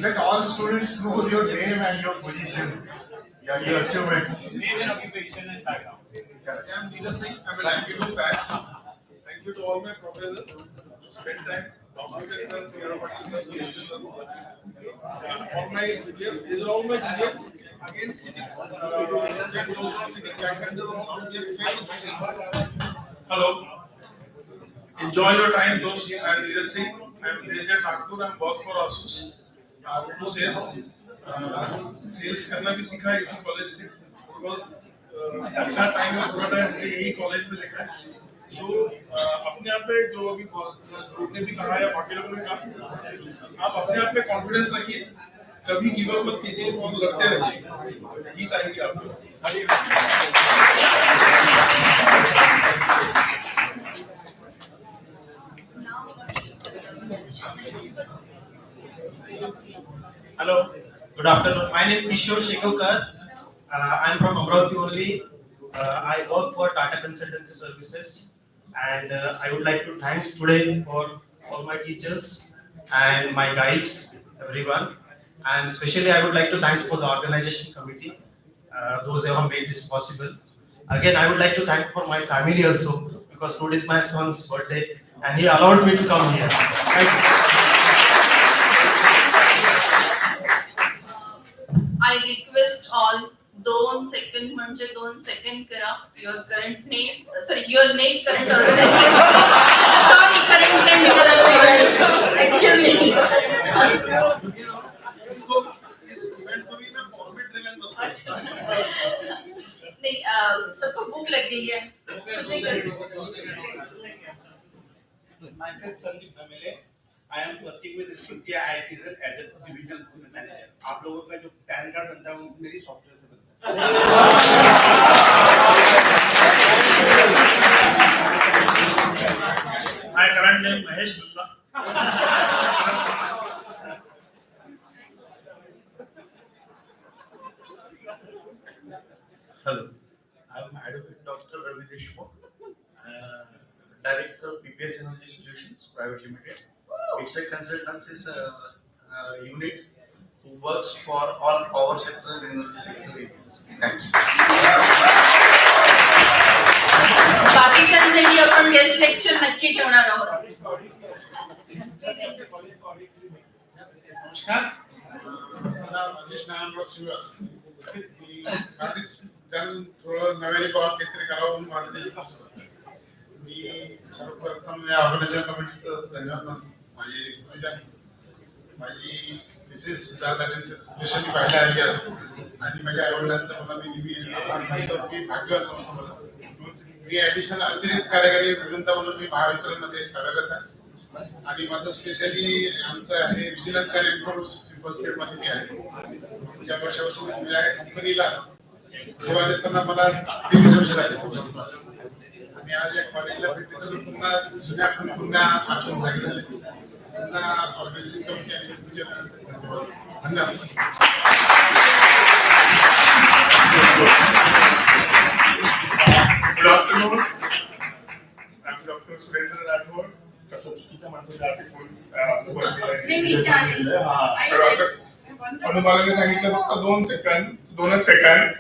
Let all students know your name and your positions, your achievements. Name and occupation and background. I am Neeraj Singh. I am an IPO batch. Thank you to all my professors who spent time. All my juniors, these are all my juniors. Again, hello. Enjoy your time, those. I am Neeraj Singh. I am based at Nagpur and work for ASUS. To sales. Sales करना भी सीखा है इसी college से. अच्छा time है, पूरा time हमने यही कॉलेज में देखा है. सो अपने आप पे जो अभी ग्रुप ने भी कहा या बाकी लोगों ने कहा, आप अपने आप पे कॉन्फिडेंस रखिए, कभी गिव अप मत कीजिए और लड़ते रहिए, जीत आएगी आपको. Hello, good afternoon. My name is Kishore Shekhokar. I am from Amravati only. I work for Tata Consultancy Services, and I would like to thanks today for all my teachers and my guides, everyone. And especially I would like to thanks for the organization committee, those who have made this possible. Again, I would like to thank for my family also, because today is my son's birthday, and he allowed me to come here. Thank you. I request all 2 second म्हणजे 2 second करा. Your current name, your name, current organization. Sorry, current name because I'm female. Excuse me. इसको इस event को भी मैं format level में नहीं, सबको भूख लग गई है. कुछ नहीं कर सकते. Myself, Sandeep Amele. I am working with Institute IIT as a division manager. आप लोगों का जो पैन कार्ड बनता है वो मेरी सॉफ्टवेयर से बनता है. My current name Mahesh Nanda. Hello, I am Advocate Dr. Ravi Deshmukh, Director of PPS Energy Solutions Private Limited. It's a consultancy unit who works for all power sector and energy sector. Thanks. बाकीच्यांसाठी आपण guest lecture नक्की ठेवणार आहोत. Namaskar. Rajesh Narayan Srivas. The त्यानं थोडं नव्याने ball काहीतरी करावं म्हणून वाटले. मी सर्वप्रथम या ऑर्गनायझर कमिटीचं धन्यवाद मानतो. माझी मिसेस स्पेशली पाहायला आली आणि माझ्या आईवडिलांचं मला मी नेहमी आभार मानतो की भाग्यवान समजतो मला. मी ऍडिशनल अतिरिक्त कार्यकारी अभियंता म्हणून मी महावितरणमध्ये कार्यरत आहे आणि माझं स्पेशली आमचं आहे विजिलन्स आणि एन्फोर्समेंट मध्ये मी आहे. 5 वर्षापासून मी या कंपनीला सेवा देताना मला 23 वर्ष झाली जवळपास. आणि आज या कॉलेजला भेटले पुन्हा जुन्या आठवण जागी झाली. पुन्हा ऑर्गनायझिंग कमिटी आणि धन्यवाद. Good afternoon. I'm Dr. Surendra Rathod. कसं चुकीच्या माणसाच्या हाती फोन अनुमानाने सांगितलं फक्त 2 सेकंद.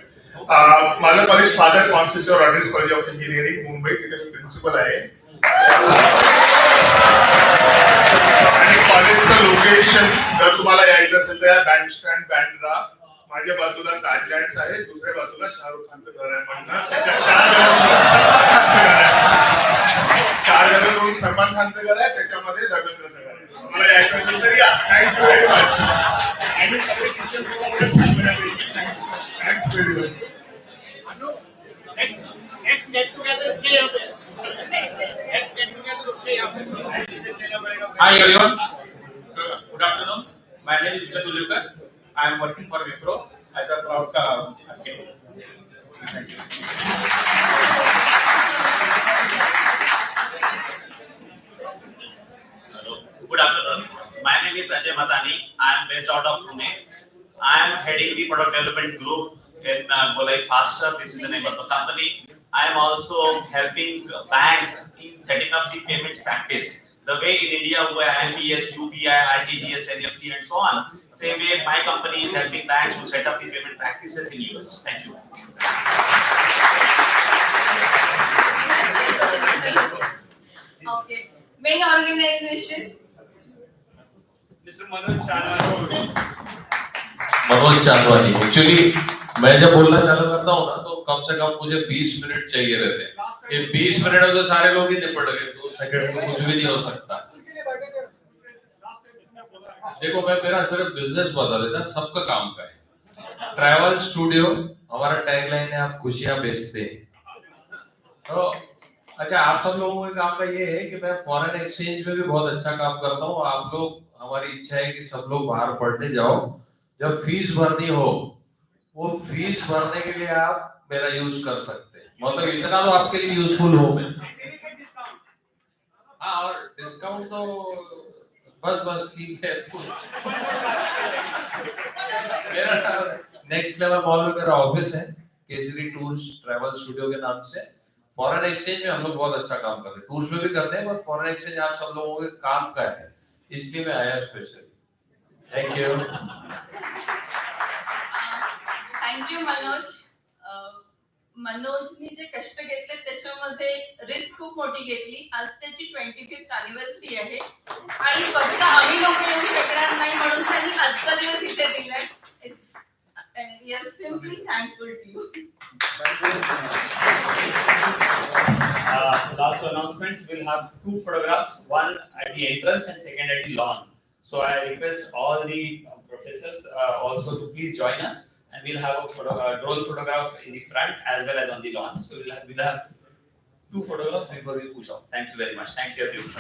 माझं college father Conceicao Rodrigues college of engineering Mumbai, तिथे मी प्रिन्सिपल आहे. आणि कॉलेजचं लोकेशन जर तुम्हाला यायचं असेल तर बँड स्टँड बँड्रा, माझ्या बाजूला ताजलँड्स आहे, दुसऱ्या बाजूला शाहरुख खानचं घर आहे. म्हणणं त्याच्या 4 गजवरून सलमान खानचं घर आहे, त्याच्यामध्ये धर्मेंद्रचं घर आहे. मला यायचं असेल तरी थँक्यू व्हेरी मच. आणि सगळे teacher thanks very much. Next get together इसके यहाँ पे नेक्स्ट गेट टुगेदर उसके यहाँ पे. Hi everyone. Good afternoon. My name is Vikram Tulekar. I am working for Wipro as a cloud architect. Thank you. Hello. Good afternoon. My name is Ajay Matani. I am based out of Pune. I am heading the product development group in Golai Faster. This is the name of the company. I am also helping banks in setting up the payments practice. The way in India we have IMPS, UPI, RTGS, NEFT and so on. Same way my company is helping banks to set up the payment practices in US. Thank you. Okay. Main organization. Mr. Manoj Chanwani. Manoj Chandwani. Actually मैं जब बोलना चालू करता हूँ ना तो कम से कम मुझे 20 मिनट चाहिए रहते हैं. ये 20 मिनट में तो सारे लोग ही निपट गए, 2 सेकंड तो कुछ भी नहीं हो सकता. देखो मैं मेरा सिर्फ बिजनेस बता देता, सबका काम का है. ट्रैवल स्टूडियो हमारा टैगलाइन है, आप खुशियां बेचते हैं. तो अच्छा, आप सब लोगों के काम का ये है कि मैं फॉरेन एक्सचेंज में भी बहुत अच्छा काम करता हूँ. आप लोग, हमारी इच्छा है कि सब लोग बाहर पढ़ने जाओ. जब फीस भरनी हो, वो फीस भरने के लिए आप मेरा यूज कर सकते हैं. मतलब इतना तो आपके लिए यूजफुल हो मैं. हाँ, और डिस्काउंट तो बस ठीक है. मेरा नेक्स्ट लेवल मॉल में मेरा ऑफिस है, केसरी टूर्स ट्रैवल स्टूडियो के नाम से. फॉरेन एक्सचेंज में हम लोग बहुत अच्छा काम करते हैं. टूर्स में भी करते हैं, पर फॉरेन एक्सचेंज आप सब लोगों के काम का है, इसलिए मैं आया specially. Thank you. Thank you Manoj. मनोजनी जे कष्ट घेतले त्याच्यामध्ये रिस्क खूप मोठी घेतली. आज त्याची 25th अॅनिव्हर्सरी आहे आणि फक्त आम्ही लोक येऊ शकणार नाही म्हणून त्यांनी आजचा दिवस इथे दिलाय. It's we are simply thankful to you. Last announcements, we'll have 2 photographs, one at the entrance and second at the lawn. So I request all the professors also to please join us, and we'll have a drone photograph in the front as well as on the lawn. So we'll have 2 photographs before we push off. Thank you very much. Thank you everyone.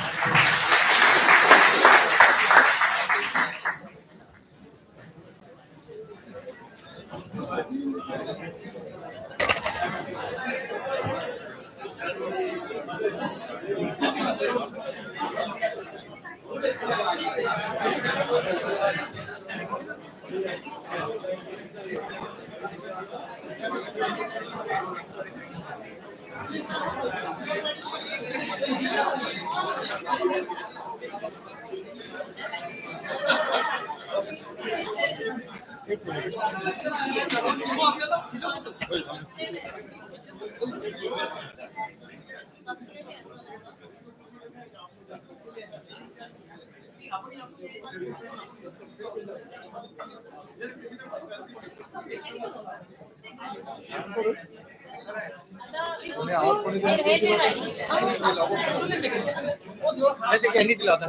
यांनी दिला होता